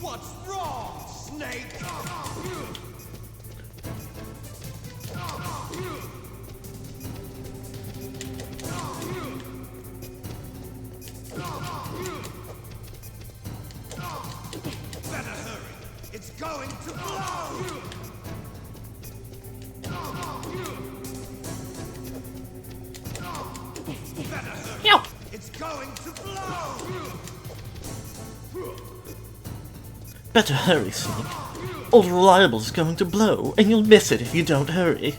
S8: What's wrong, Snake? Better hurry! It's going to blow! Better hurry!
S1: Yo.
S8: It's going to blow!
S1: Better hurry, Snake. Old Reliable's going to blow, and you'll miss it if you don't hurry.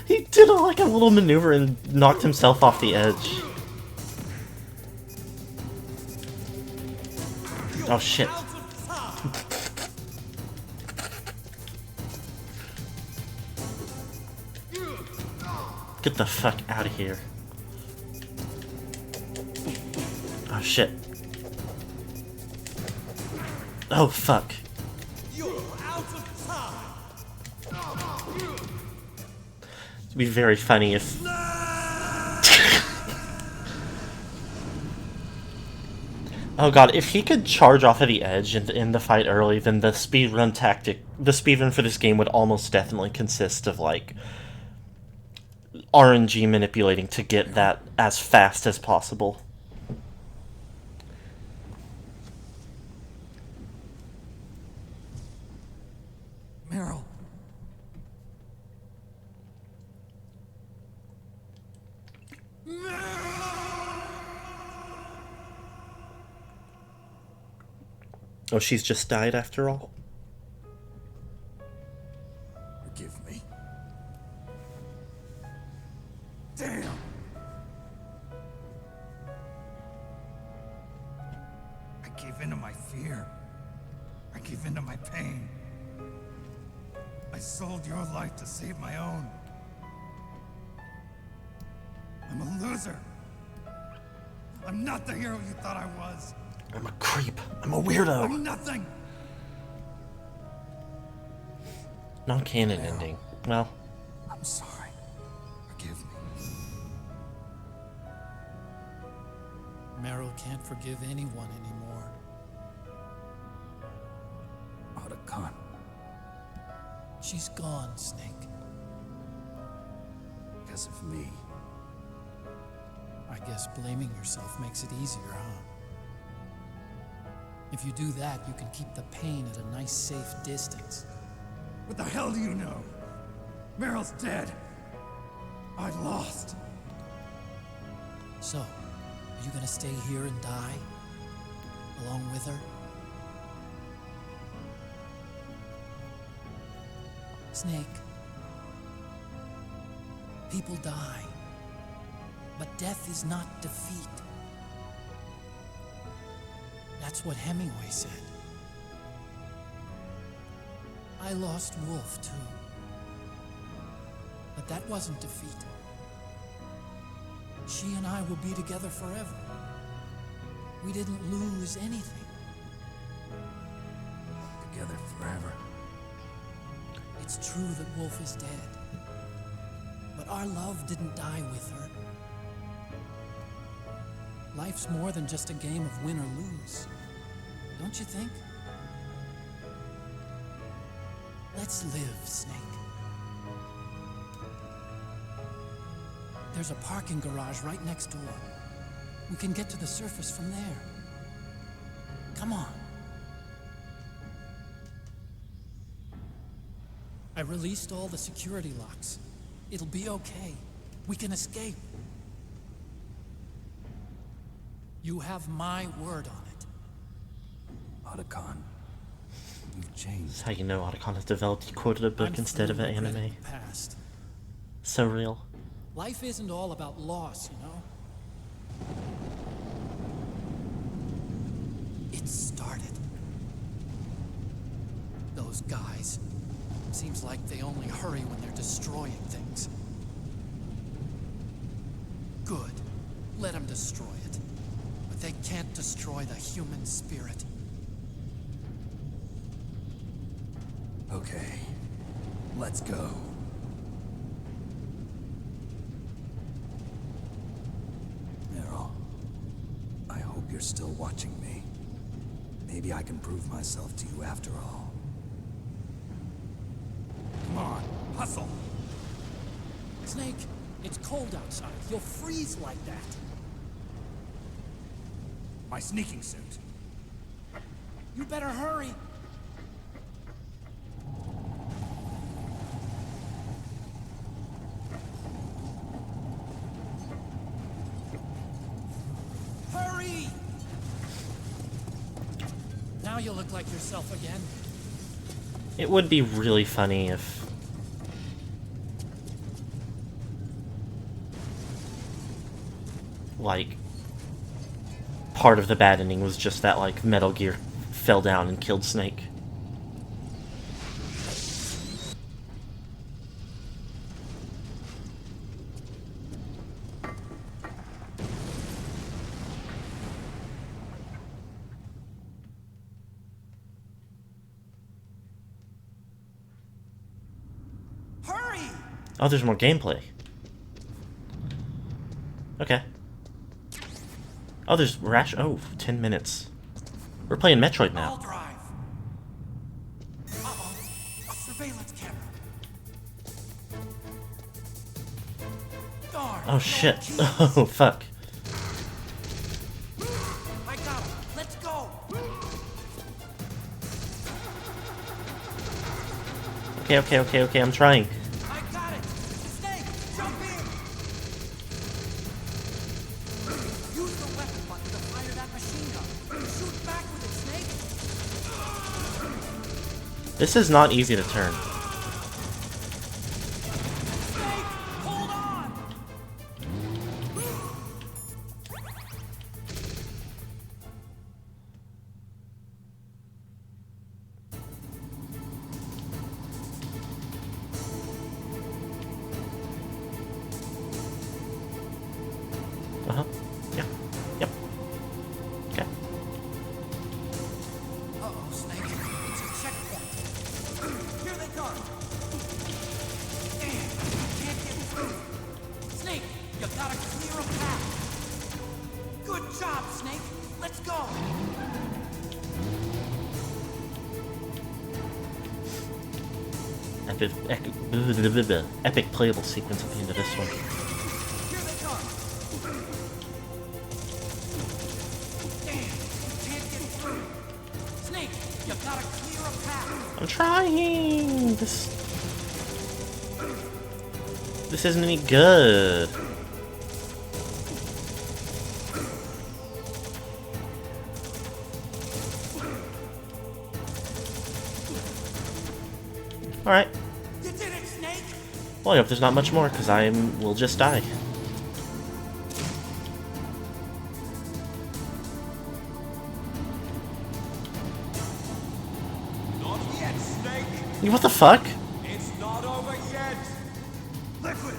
S1: He did like a little maneuver and knocked himself off the edge. Oh shit. Get the fuck out of here. Oh shit. Oh fuck.
S8: You're out of time!
S1: It'd be very funny if... Oh god, if he could charge off of the edge and end the fight early, then the speedrun tactic... The speedrun for this game would almost definitely consist of, like, RNG manipulating to get that as fast as possible.
S10: Meryl.
S1: Oh, she's just died after all?
S8: Forgive me. Damn!
S10: I gave in to my fear. I gave in to my pain. I sold your life to save my own. I'm a loser. I'm not the hero you thought I was.
S1: I'm a creep. I'm a weirdo.
S10: I'm nothing.
S1: Non-canon ending. Well,
S8: I'm sorry. Forgive me.
S12: Meryl can't forgive anyone anymore.
S8: Otacon.
S12: She's gone, Snake.
S8: Because of me.
S12: I guess blaming yourself makes it easier, huh? If you do that, you can keep the pain at a nice, safe distance.
S10: What the hell do you know? Meryl's dead. I lost.
S12: So, are you gonna stay here and die? Along with her? Snake. People die. But death is not defeat. That's what Hemingway said. I lost Wolf, too. But that wasn't defeat. She and I will be together forever. We didn't lose anything.
S8: Together forever.
S12: It's true that Wolf is dead. But our love didn't die with her. Life's more than just a game of win or lose. Don't you think? Let's live, Snake. There's a parking garage right next door. We can get to the surface from there. Come on. I released all the security locks. It'll be okay. We can escape. You have my word on it.
S8: Otacon, you've changed.
S1: That's how you know Otacon has developed. He quoted a book instead of an anime.
S12: Past.
S1: So real.
S12: Life isn't all about loss, you know? It started. Those guys. Seems like they only hurry when they're destroying things. Good. Let them destroy it. But they can't destroy the human spirit.
S8: Okay, let's go. Meryl, I hope you're still watching me. Maybe I can prove myself to you after all.
S10: Come on, hustle.
S12: Snake, it's cold outside. You'll freeze like that.
S10: My sneaking suit.
S12: You better hurry. Hurry! Now you look like yourself again.
S1: It would be really funny if... like... part of the bad ending was just that, like, Metal Gear fell down and killed Snake.
S12: Hurry!
S1: Oh, there's more gameplay. Okay. Oh, there's Rash. Oh, 10 minutes. We're playing Metroid
S12: I'll
S1: now.
S12: drive. Uh-oh. A surveillance camera. Darn.
S1: Oh, shit.
S12: no keys.
S1: Oh, fuck.
S12: I got him. Let's go.
S1: Okay, I'm trying.
S12: I got it. Snake, jump in. Use the weapon button to fire that machine gun. Shoot back with it, Snake.
S1: This is not easy to turn. Uh-huh. Yeah. Yep. Okay.
S12: Uh-oh, Snake. It's a checkpoint. Here they come. Damn, can't get through. Snake, you gotta clear a path. Good job, Snake. Let's go.
S1: Epic playable sequence at the end of this one.
S12: Here they come. Damn, you can't get through. Snake, you gotta clear a path.
S1: I'm trying! This isn't any good. Alright.
S12: You did it, Snake!
S1: Well, I hope there's not much more, because I will just die.
S8: Not yet, Snake.
S1: What the fuck?
S8: It's not over yet.
S12: Liquid!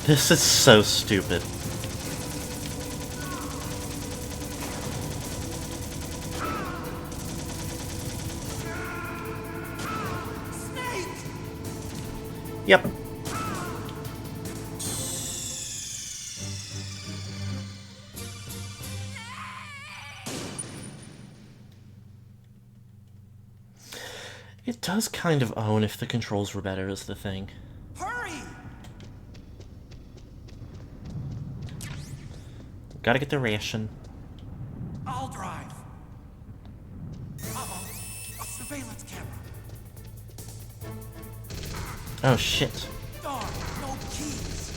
S1: This is so stupid. Yep. It does kind of own if the controls were better is the thing.
S12: Hurry!
S1: Gotta get the ration.
S12: I'll drive. Uh-oh. A surveillance camera.
S1: Oh shit.
S12: Darn, no keys.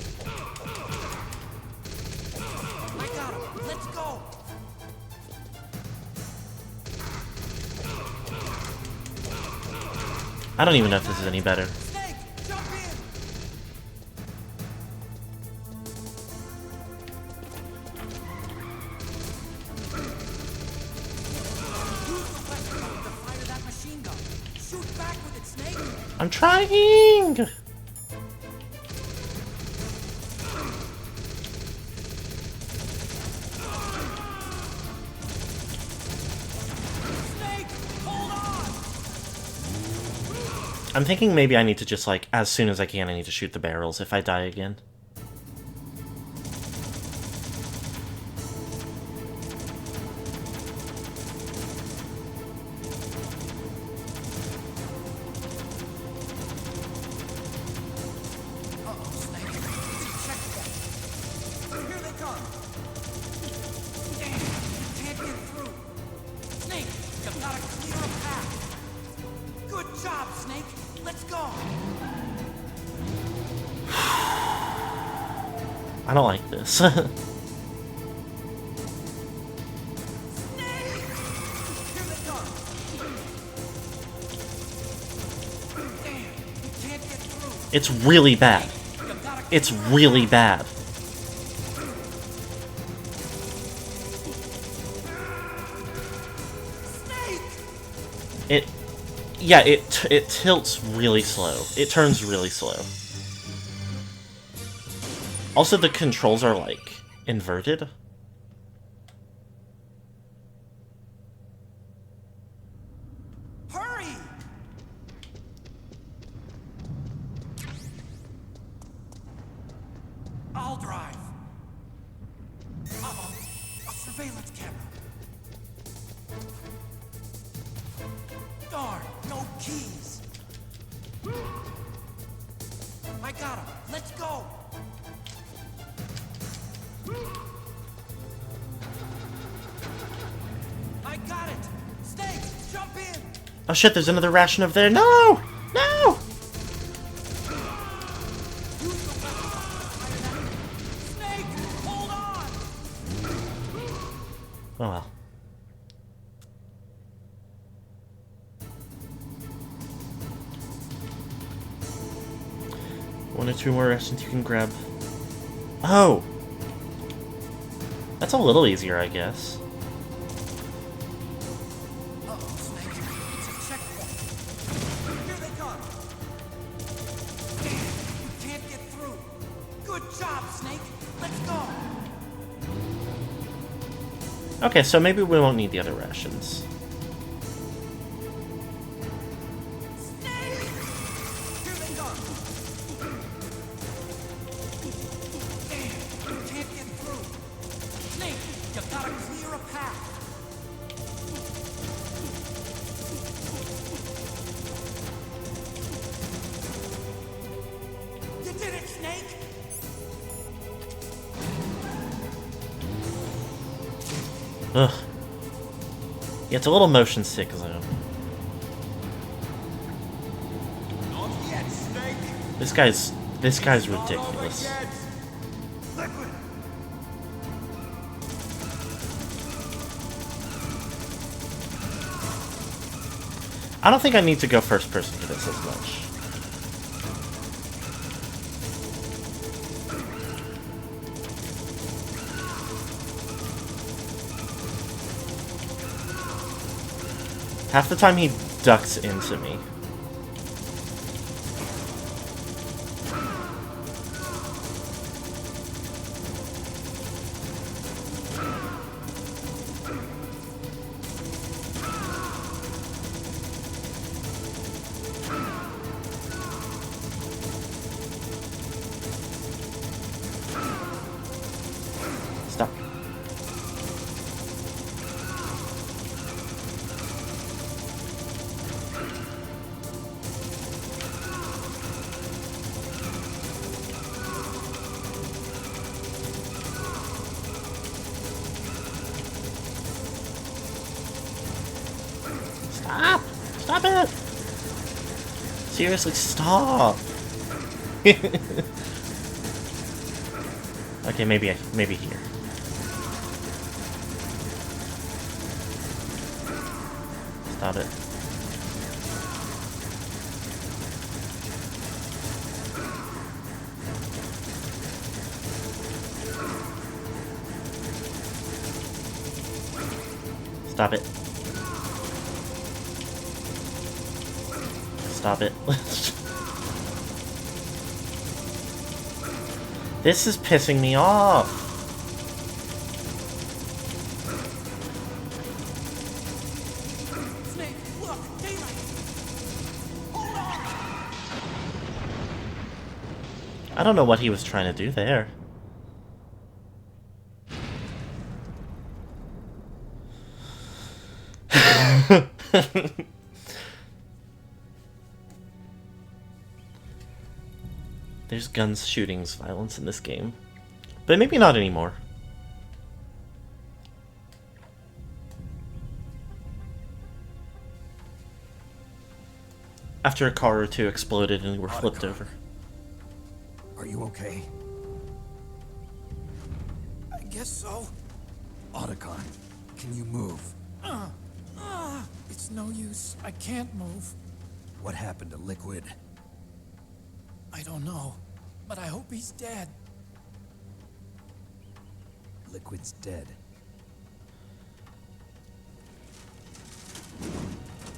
S12: I got him. Let's go.
S1: I don't even know if this is any better.
S12: Snake, jump in. Use the weapon button to fire that machine gun. Shoot back with it, Snake.
S1: I'm trying!
S12: Snake, hold on.
S1: I'm thinking maybe I need to just, like, as soon as I can, I need to shoot the barrels if I die again.
S12: Uh-oh, Snake. It's a checkpoint. Here they come. Damn, you can't get through. Snake, you gotta clear a path. Good job, Snake. Let's go.
S1: I don't like this.
S12: Here they come. Damn, you can't get through.
S1: It's really bad. It's really bad. It tilts really slow. It turns really slow. Also, the controls are, like, inverted.
S12: Hurry! I'll drive. Uh-oh, a surveillance camera. Darn, no keys. I got him. Let's go. I got it. Snake, jump in.
S1: Oh shit, there's another ration over there. No! No!
S12: Snake, hold on!
S1: Oh well. One or two more rations you can grab. Oh! That's a little easier, I guess.
S12: Uh-oh, Snake. It's a checkpoint. Here they come. Damn, we can't get through. Good job, Snake. Let's go.
S1: Okay, so maybe we won't need the other rations.
S12: Snake! Here they come. Damn, we can't get through. Snake, you gotta clear a path. You did it, Snake!
S1: Ugh. Yeah, it's a little motion sick, though.
S8: Not yet, Snake.
S1: This guy's
S8: Not over
S1: ridiculous.
S8: yet. Liquid.
S1: I don't think I need to go first person for this as much. Half the time he ducks into me. Stop. Stop! Stop it! Seriously, stop! Okay, maybe here. Stop it. Stop it. Stop it. This is pissing me off.
S12: Snake, look, daylight. Hold on.
S1: I don't know what he was trying to do there. There's guns, shootings, violence in this game. But maybe not anymore. After a car or two exploded and were flipped over.
S10: Are you okay?
S12: I guess so.
S10: Otacon, can you move?
S12: It's no use. I can't move.
S10: What happened to Liquid?
S12: I don't know, but I hope he's dead.
S10: Liquid's dead.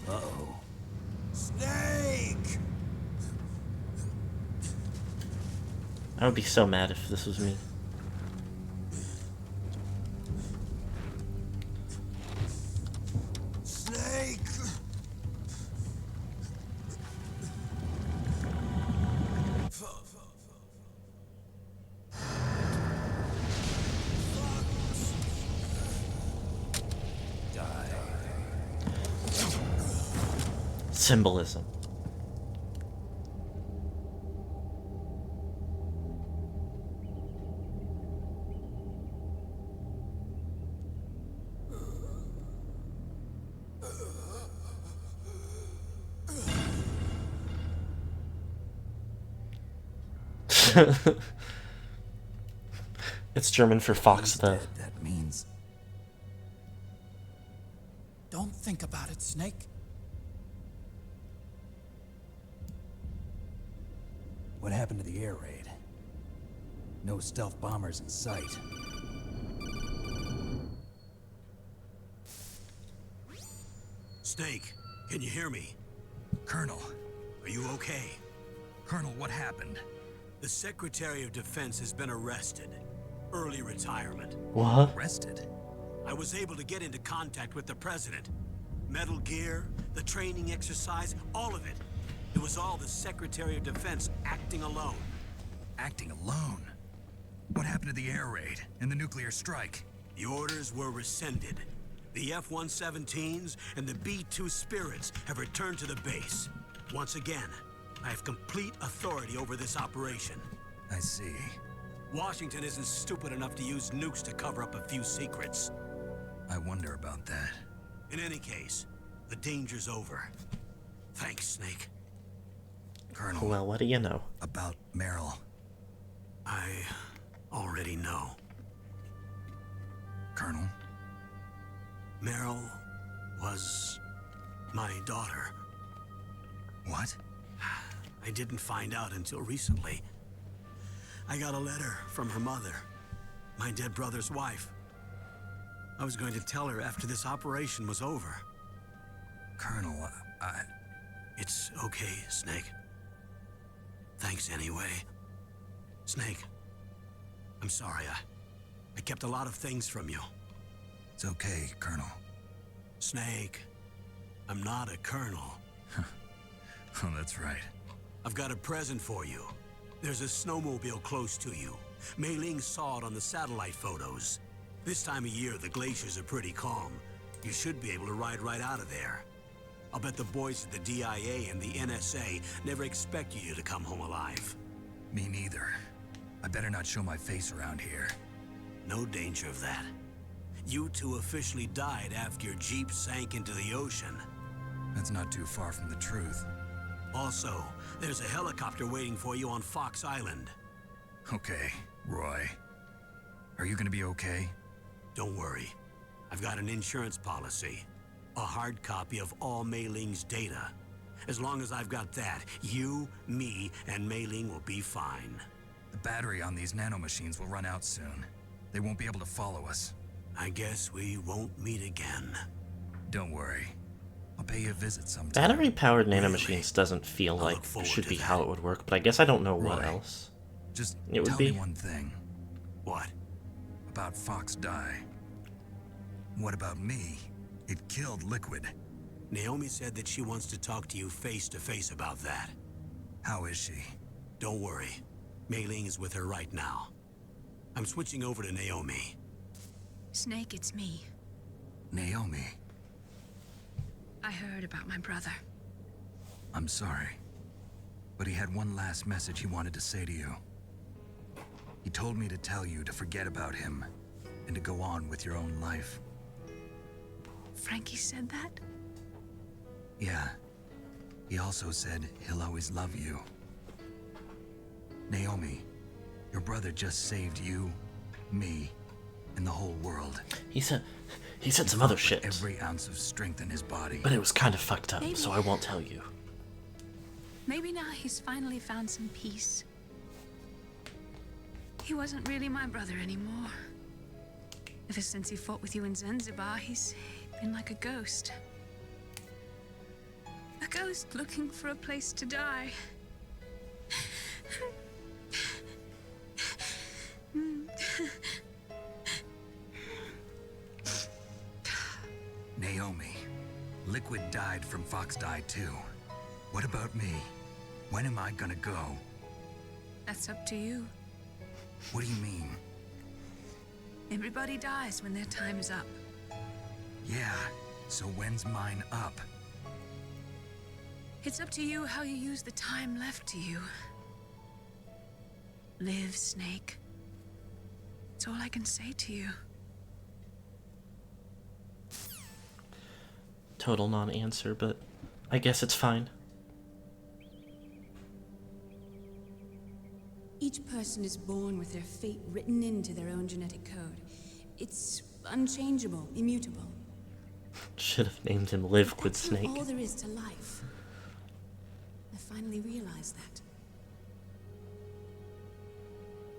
S10: Uh-oh.
S8: Snake!
S1: I would be so mad if this was me.
S8: Snake!
S1: Symbolism. It's German for fox, though.
S10: That means...
S12: Don't think about it, Snake.
S10: What happened to the air raid? No stealth bombers in sight.
S6: Snake, can you hear me?
S5: Colonel.
S6: Are you okay?
S5: Colonel, what happened?
S6: The Secretary of Defense has been arrested. Early retirement.
S1: What?
S5: Arrested?
S6: I was able to get into contact with the President. Metal Gear, the training exercise, all of it. It was all the Secretary of Defense acting alone.
S5: Acting alone? What happened to the air raid and the nuclear strike?
S6: The orders were rescinded. The F-117s and the B-2 Spirits have returned to the base. Once again, I have complete authority over this operation.
S5: I see.
S6: Washington isn't stupid enough to use nukes to cover up a few secrets.
S5: I wonder about that.
S6: In any case, the danger's over. Thanks, Snake.
S5: Colonel.
S1: Well, what do you know?
S5: About Meryl.
S6: I already know.
S5: Colonel.
S6: Meryl was my daughter.
S5: What?
S6: I didn't find out until recently. I got a letter from her mother, my dead brother's wife. I was going to tell her after this operation was over.
S5: Colonel,
S6: It's okay, Snake. Thanks anyway. Snake, I'm sorry. I kept a lot of things from you.
S5: It's okay, Colonel.
S6: Snake, I'm not a colonel.
S5: Oh, that's right.
S6: I've got a present for you. There's a snowmobile close to you. Mei Ling saw it on the satellite photos. This time of year, the glaciers are pretty calm. You should be able to ride right out of there. I'll bet the boys at the DIA and the NSA never expect you to come home alive.
S5: Me neither. I better not show my face around here.
S6: No danger of that. You two officially died after your Jeep sank into the ocean.
S5: That's not too far from the truth.
S6: Also, there's a helicopter waiting for you on Fox Island.
S5: Okay, Roy. Are you gonna be okay?
S6: Don't worry. I've got an insurance policy. A hard copy of all Mei Ling's data. As long as I've got that, you, me, and Mei Ling will be fine.
S5: The battery on these nanomachines will run out soon. They won't be able to follow us.
S6: I guess we won't meet again.
S5: Don't worry. I'll pay you a visit sometime.
S1: Battery-powered nanomachines doesn't feel like should be how it would work, but I guess I don't know what else
S5: Just
S1: it would
S5: tell
S1: be.
S5: me one thing.
S6: What?
S5: About Fox Die. What about me? It killed Liquid.
S6: Naomi said that she wants to talk to you face to face about that.
S5: How is she?
S6: Don't worry. Mei Ling is with her right now. I'm switching over to Naomi.
S7: Snake, it's me.
S5: Naomi.
S7: I heard about my brother.
S5: I'm sorry. But he had one last message he wanted to say to you. He told me to tell you to forget about him and to go on with your own life.
S7: Frankie said that?
S5: Yeah. He also said he'll always love you. Naomi, your brother just saved you, me, and the whole world.
S1: He said some other shit.
S5: Every ounce of strength in his body.
S1: But it was kind of fucked up,
S7: Maybe.
S1: so I won't tell you.
S7: Maybe now he's finally found some peace. He wasn't really my brother anymore. Ever since he fought with you in Zanzibar, he's been like a ghost. A ghost looking for a place to die.
S5: Naomi, Liquid died from Fox Die too. What about me? When am I gonna go?
S7: That's up to you.
S5: What do you mean?
S7: Everybody dies when their time's up.
S5: Yeah, so when's mine up?
S7: It's up to you how you use the time left to you. Live, Snake. It's all I can say to you.
S1: Total non-answer, but I guess it's fine.
S13: Each
S7: Each person is born with their fate written into their own genetic code. It's unchangeable, immutable.
S1: Should have named him Liquid
S7: That's
S1: Snake.
S7: not all there is to life. I finally realized that.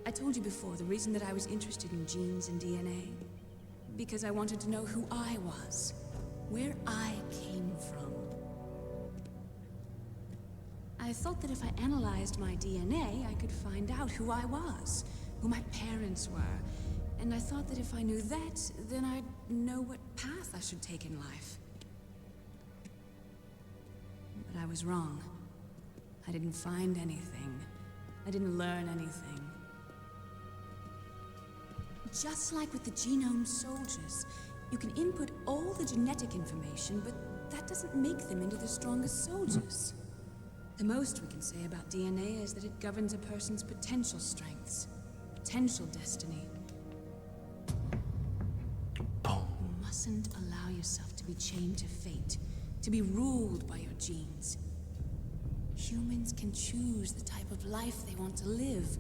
S7: I told you before the reason that I was interested in genes and DNA. Because I wanted to know who I was, where I came from. I thought that if I analyzed my DNA, I could find out who I was, who my parents were. And I thought that if I knew that, then I'd know what path I should take in life. But I was wrong. I didn't find anything. I didn't learn anything. Just like with the genome soldiers, you can input all the genetic information, but that doesn't make them into the strongest soldiers. The most we can say about DNA is that it governs a person's potential strengths, potential destiny. You mustn't allow yourself to be chained to fate, to be ruled by your genes. Humans can choose the type of life they want to live.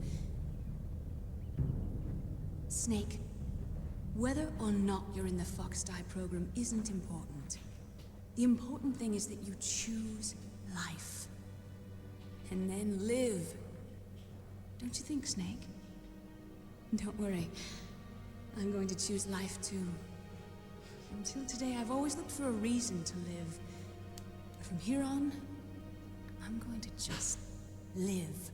S7: Snake, whether or not you're in the Fox-Die program isn't important. The important thing is that you choose life. And then live. Don't you think, Snake? Don't worry. I'm going to choose life too. Until today, I've always looked for a reason to live. But from here on, I'm going to just live.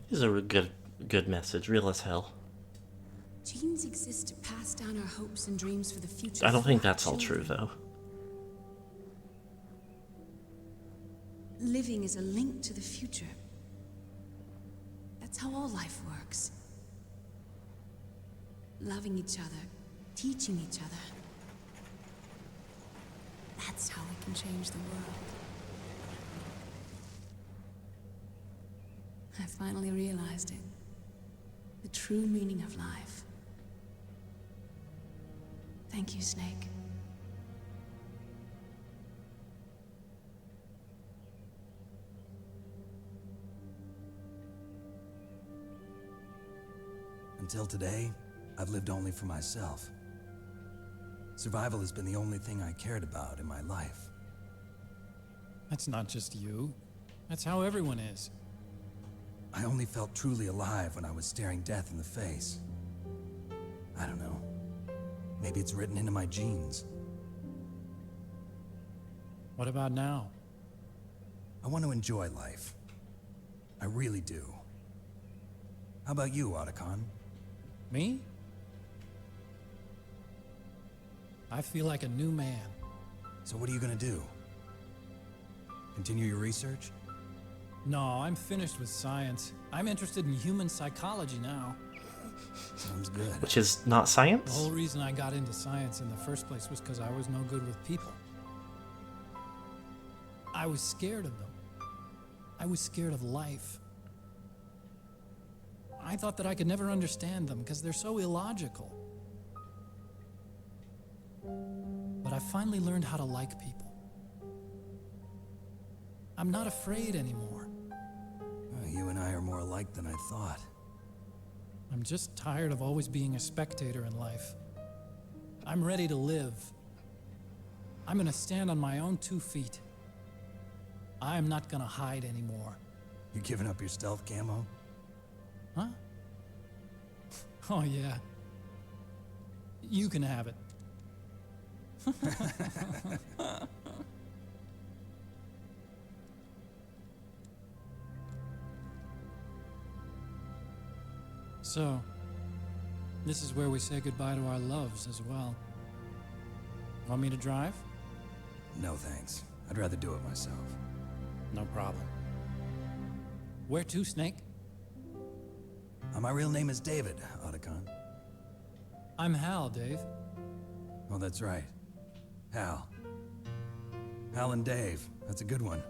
S1: This is a good message, real as hell.
S7: Genes exist to pass down our hopes and dreams for the future.
S1: I don't think
S7: for our
S1: that's all true,
S7: children.
S1: though.
S7: Living is a link to the future. That's how all life works. Loving each other, teaching each other. That's how we can change the world. I finally realized it. The true meaning of life. Thank you, Snake.
S13: Until today, I've lived only for myself. Survival has been the only thing I cared about in my life.
S10: That's not just you. That's how everyone is.
S13: I only felt truly alive when I was staring death in the face. I don't know. Maybe it's written into my genes.
S10: What about now?
S13: I want to enjoy life. I really do. How about you, Otacon?
S10: Me? I feel like a new man.
S13: So what are you gonna do? Continue your research?
S10: No, I'm finished with science. I'm interested in human psychology now.
S13: Sounds good.
S1: Which is not
S10: The
S1: science?
S10: whole reason I got into science in the first place was because I was no good with people. I was scared of them. I was scared of life. I thought that I could never understand them because they're so illogical. But I finally learned how to like people. I'm not afraid anymore.
S13: You and I are more alike than I thought.
S10: I'm just tired of always being a spectator in life. I'm ready to live. I'm gonna stand on my own 2 feet. I'm not gonna hide anymore.
S13: You giving up your stealth camo?
S10: Huh? Oh, yeah. You can have it. So, this is where we say goodbye to our loves as well. Want me to drive?
S13: No thanks. I'd rather do it myself.
S10: No problem. Where to, Snake?
S13: My real name is David, Otacon.
S10: I'm Hal, Dave.
S13: Oh, that's right. Hal. Hal and Dave. That's a good one.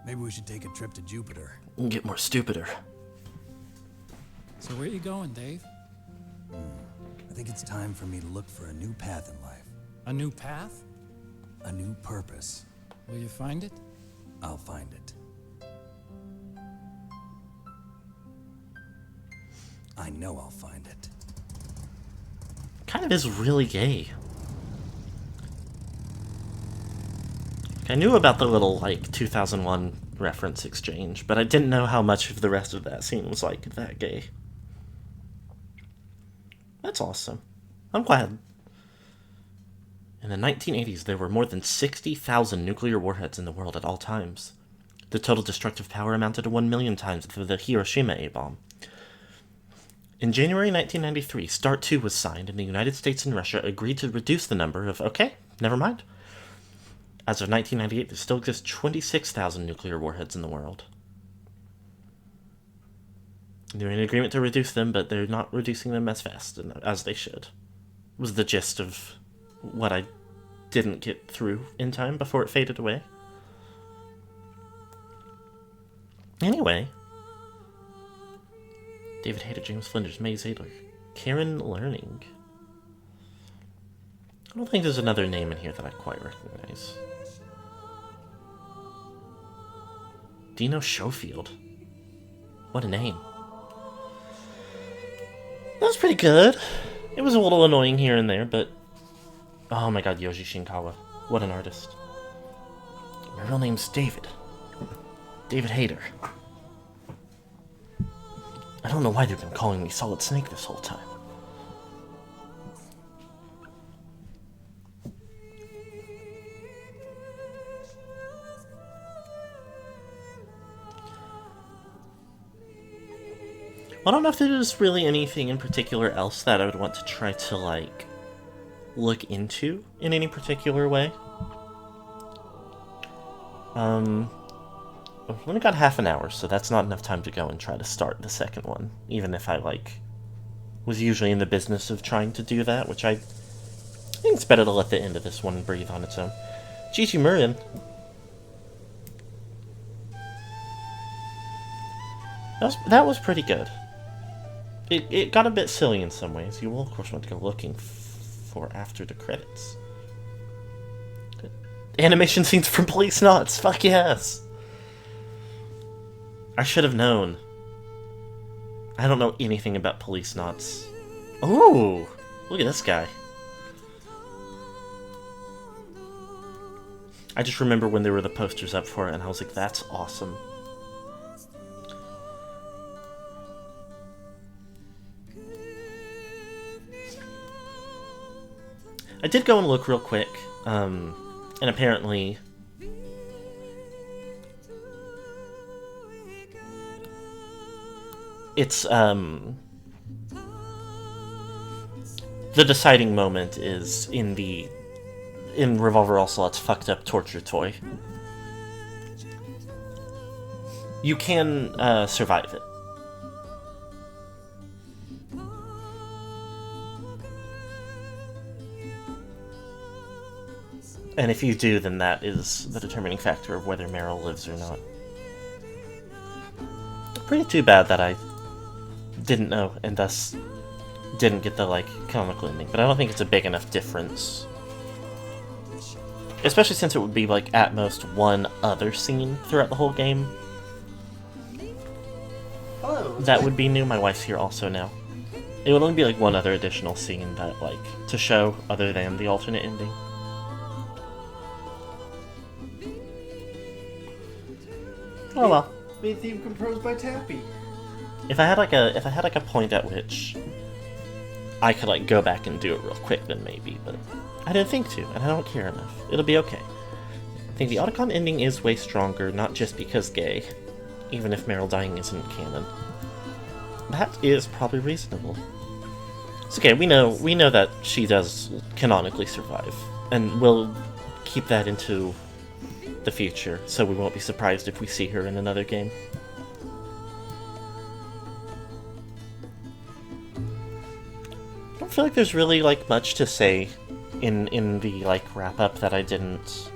S13: Maybe we should take a trip to Jupiter.
S1: And get more stupider.
S10: So where you going, Dave?
S13: I think it's time for me to look for a new path in life.
S10: A new path?
S13: A new purpose.
S10: Will you find it?
S13: I'll find it. I know I'll find it.
S1: Kind of is really gay. I knew about the little, like, 2001 reference exchange, but I didn't know how much of the rest of that scene was, like, that gay. That's awesome. I'm glad. In the 1980s, there were more than 60,000 nuclear warheads in the world at all times. The total destructive power amounted to 1 million times for the Hiroshima A-bomb. In January 1993, START II was signed, and the United States and Russia agreed to reduce the number of... Okay, never mind. As of 1998, there still exists 26,000 nuclear warheads in the world. They're in agreement to reduce them, but they're not reducing them as fast as they should. Was the gist of what I didn't get through in time before it faded away. Anyway. David Hayter, James Flinders, May Zadler, Karen Learning. I don't think there's another name in here that I quite recognize. Dino Schofield. What a name. That was pretty good. It was a little annoying here and there, but... Oh my god, Yoji Shinkawa. What an artist. My real name's David. David Hayter. I don't know why they've been calling me Solid Snake this whole time. I don't know if there's really anything in particular else that I would want to try to, like, look into in any particular way. I've only got half an hour, so that's not enough time to go and try to start the second one, even if I, like, was usually in the business of trying to do that, which I think it's better to let the end of this one breathe on its own. Gigi Murin. That was pretty good. It got a bit silly in some ways. You will, of course, want to go looking for after the credits. Good. Animation scenes from Police Knots. Fuck yes. I should have known. I don't know anything about Police Knots. Oh, look at this guy. I just remember when there were the posters up for it, and I was like, that's awesome. I did go and look real quick, and apparently it's, the deciding moment is in Revolver Ocelot's fucked up torture toy. You can, survive it. And if you do, then that is the determining factor of whether Meryl lives or not. Pretty too bad that I didn't know, and thus didn't get the, like, canonical ending. But I don't think it's a big enough difference. Especially since it would be, like, at most one other scene throughout the whole game.
S14: Hello.
S1: That would be new. My wife's here also now. It would only be, like, one other additional scene that, like, to show other than the alternate ending. Oh well.
S14: Main theme composed by Tappy.
S1: If I had like a point at which I could like go back and do it real quick, then maybe, but I didn't think to, and I don't care enough. It'll be okay. I think the Otacon ending is way stronger, not just because gay, even if Meryl dying isn't canon. That is probably reasonable. It's okay, we know that she does canonically survive, and we'll keep that into the future, so we won't be surprised if we see her in another game. I don't feel like there's really like much to say in the like wrap up that I didn't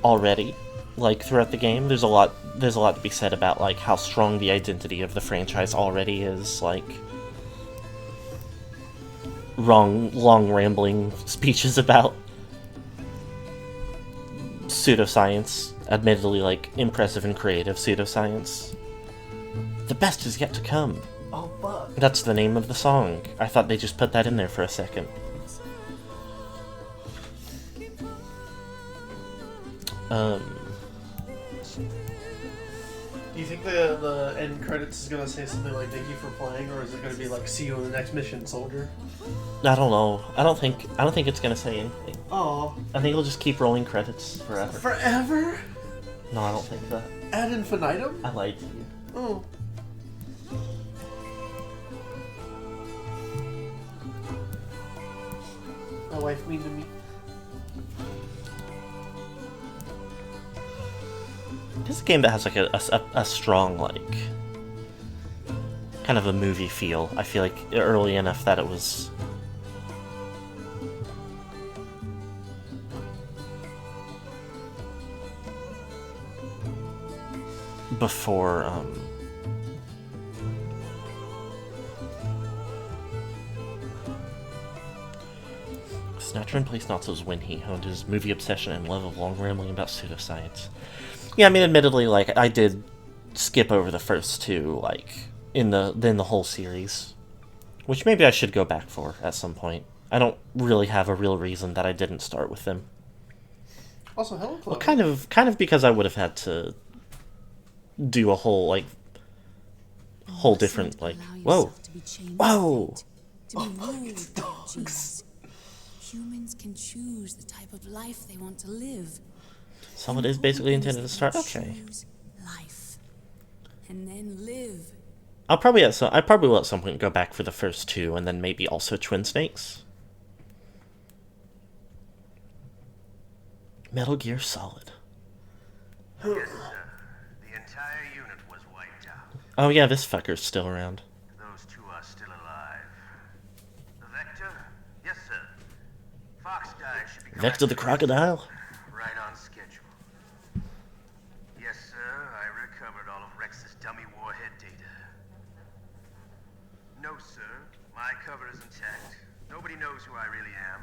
S1: already like throughout the game. There's a lot to be said about like how strong the identity of the franchise already is, like long rambling speeches about pseudoscience. Admittedly, like, impressive and creative pseudoscience. The best is yet to come.
S14: Oh, fuck.
S1: That's the name of the song. I thought they just put that in there for a second.
S14: Do you think the end credits is gonna say something like "Thank you for playing," or is it gonna be like "See you in the next mission, soldier"?
S1: I don't know. I don't think it's gonna say anything.
S14: Oh.
S1: I think it'll just keep rolling credits forever.
S14: Forever?
S1: No, I don't think that.
S14: Ad infinitum?
S1: I lied to you.
S14: Oh. My wife mean to me.
S1: This is a game that has like a strong, like, kind of a movie feel. I feel like early enough that it was before Snatcher and Place Knots was when he honed his movie obsession and love of long rambling about pseudoscience. Yeah, I mean, admittedly, like, I did skip over the first two, like, in the whole series, which maybe I should go back for at some point. I don't really have a real reason that I didn't start with them.
S14: Also, Hello Club.
S1: Well, kind of because I would have had to do a whole, like, whole different, like, whoa, whoa.
S7: To be ruled by genes. Humans can choose the type of life they want to live.
S1: So it is basically intended to start. Okay.
S7: Choose life, and then live.
S1: I probably will at some point go back for the first two, and then maybe also Twin Snakes. Metal Gear Solid.
S9: Yes, sir. The entire unit was wiped out.
S1: Oh yeah, this fucker's still around.
S9: Those two are still alive. The Vector? Yes, sir. Fox Dye should be
S1: Vector the Crocodile?
S9: right on schedule. Yes, sir. I recovered all of Rex's dummy warhead data. No, sir. My cover is intact. Nobody knows who I really am.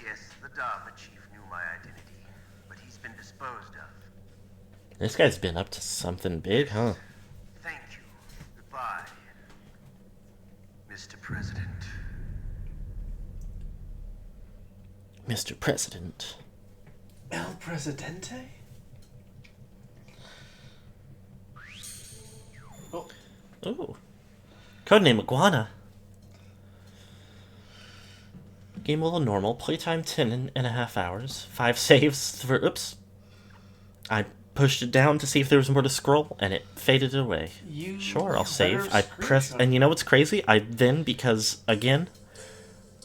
S9: Yes, the DARPA chief knew my identity, but he's been disposed of.
S1: This guy's been up to something big, huh?
S9: Thank you. Goodbye, Mr. President.
S1: Mr. President.
S14: El Presidente? Oh.
S1: Ooh. Codename Iguana. Game level normal. Playtime 10.5 hours. 5 saves for... Oops. I pushed it down to see if there was more to scroll, and it faded away. Sure, I'll save. I pressed... And you know what's crazy? I then, because, again,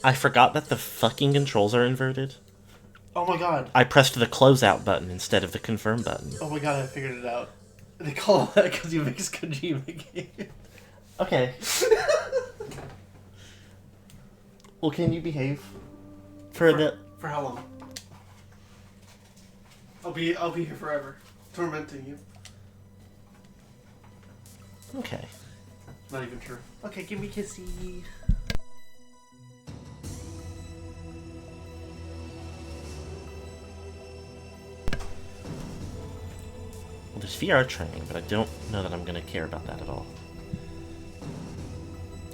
S1: I forgot that the fucking controls are inverted.
S14: Oh my god.
S1: I pressed the closeout button instead of the confirm button.
S14: Oh my god, I figured it out. They call it that because you mix Kojima game.
S1: Okay. Well, can you behave for a bit?
S14: For how long? I'll be here forever, tormenting you.
S1: Okay.
S14: Not even true. Okay, give me kissy.
S1: Well, there's VR training, but I don't know that I'm gonna care about that at all.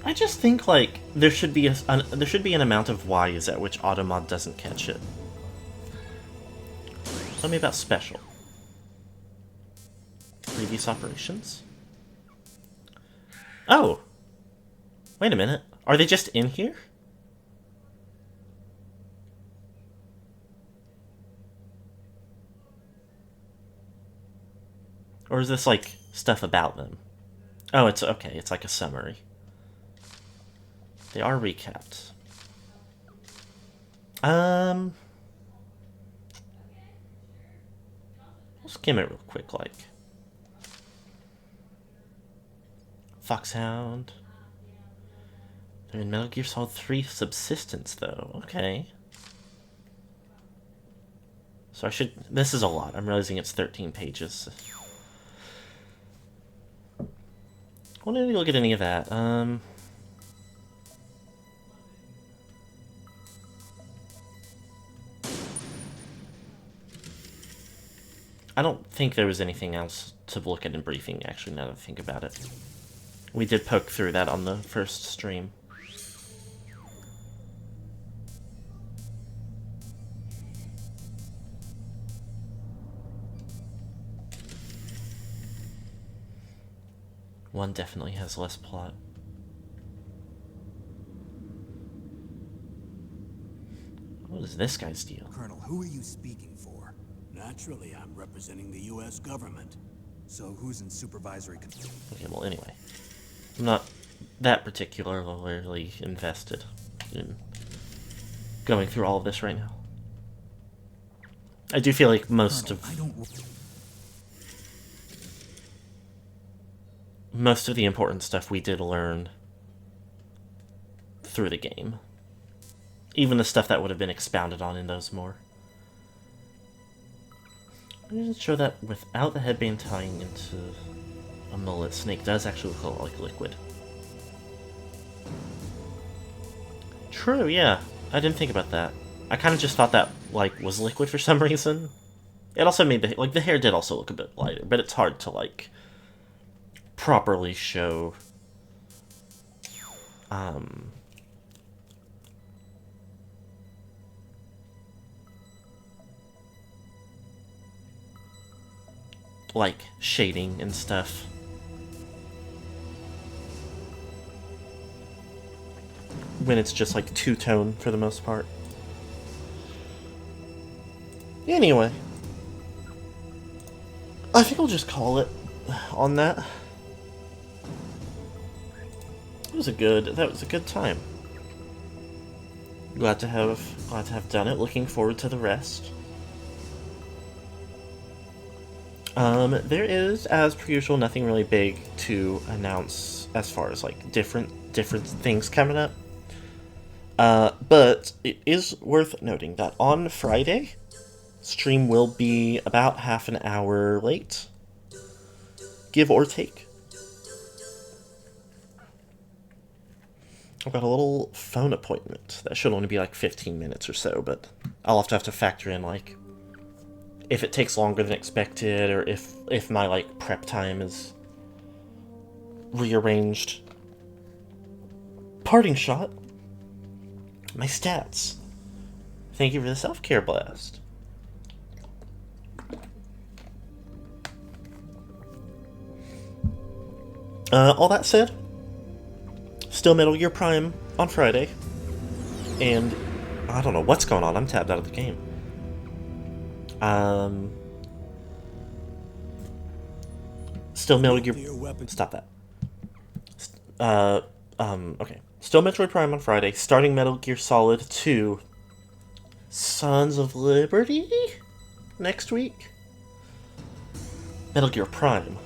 S1: I just think, like, there should be an amount of Ys at which Automod doesn't catch it. Tell me about Special. Previous operations? Oh! Wait a minute. Are they just in here? Or is this, like, stuff about them? Oh, it's okay. It's like a summary. They are recapped. We'll skim it real quick, like. Foxhound. They're in Metal Gear Solid 3 Subsistence, though. Okay. So I should... This is a lot. I'm realizing it's 13 pages. I won't really look at any of that. I don't think there was anything else to look at in briefing, actually, now that I think about it. We did poke through that on the first stream. One definitely has less plot. What is this guy's deal?
S8: Colonel, who are you speaking for?
S6: Naturally, I'm representing the U.S. government.
S8: So who's in supervisory control?
S1: Okay, well, anyway. I'm not that particularly invested in going through all of this right now. I do feel like most of the important stuff we did learn through the game. Even the stuff that would have been expounded on in those more. I'm just show that without the headband tying into a mullet, Snake does actually look a lot like Liquid. True, yeah. I didn't think about that. I kind of just thought that, like, was Liquid for some reason. It also made the hair did also look a bit lighter, but it's hard to, like, properly show, like, shading and stuff. When it's just, like, two-tone for the most part. Anyway. I think I'll just call it on that. That was a good time. Glad to have done it. Looking forward to the rest. There is, as per usual, nothing really big to announce as far as like different things coming up. But it is worth noting that on Friday, stream will be about half an hour late, give or take. I've got a little phone appointment that should only be like 15 minutes or so, but I'll have to factor in like if it takes longer than expected, or if my like prep time is rearranged. Parting shot. My stats. Thank you for the self-care blast. All that said, still Metal Gear Prime on Friday, and I don't know what's going on. I'm tabbed out of the game. Still Metal Gear. Stop that. Okay. Still Metroid Prime on Friday. Starting Metal Gear Solid 2. Sons of Liberty next week. Metal Gear Prime.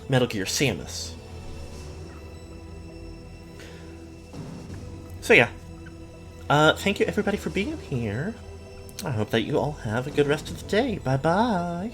S1: Metal Gear Samus. So yeah. Thank you everybody for being here. I hope that you all have a good rest of the day. Bye bye.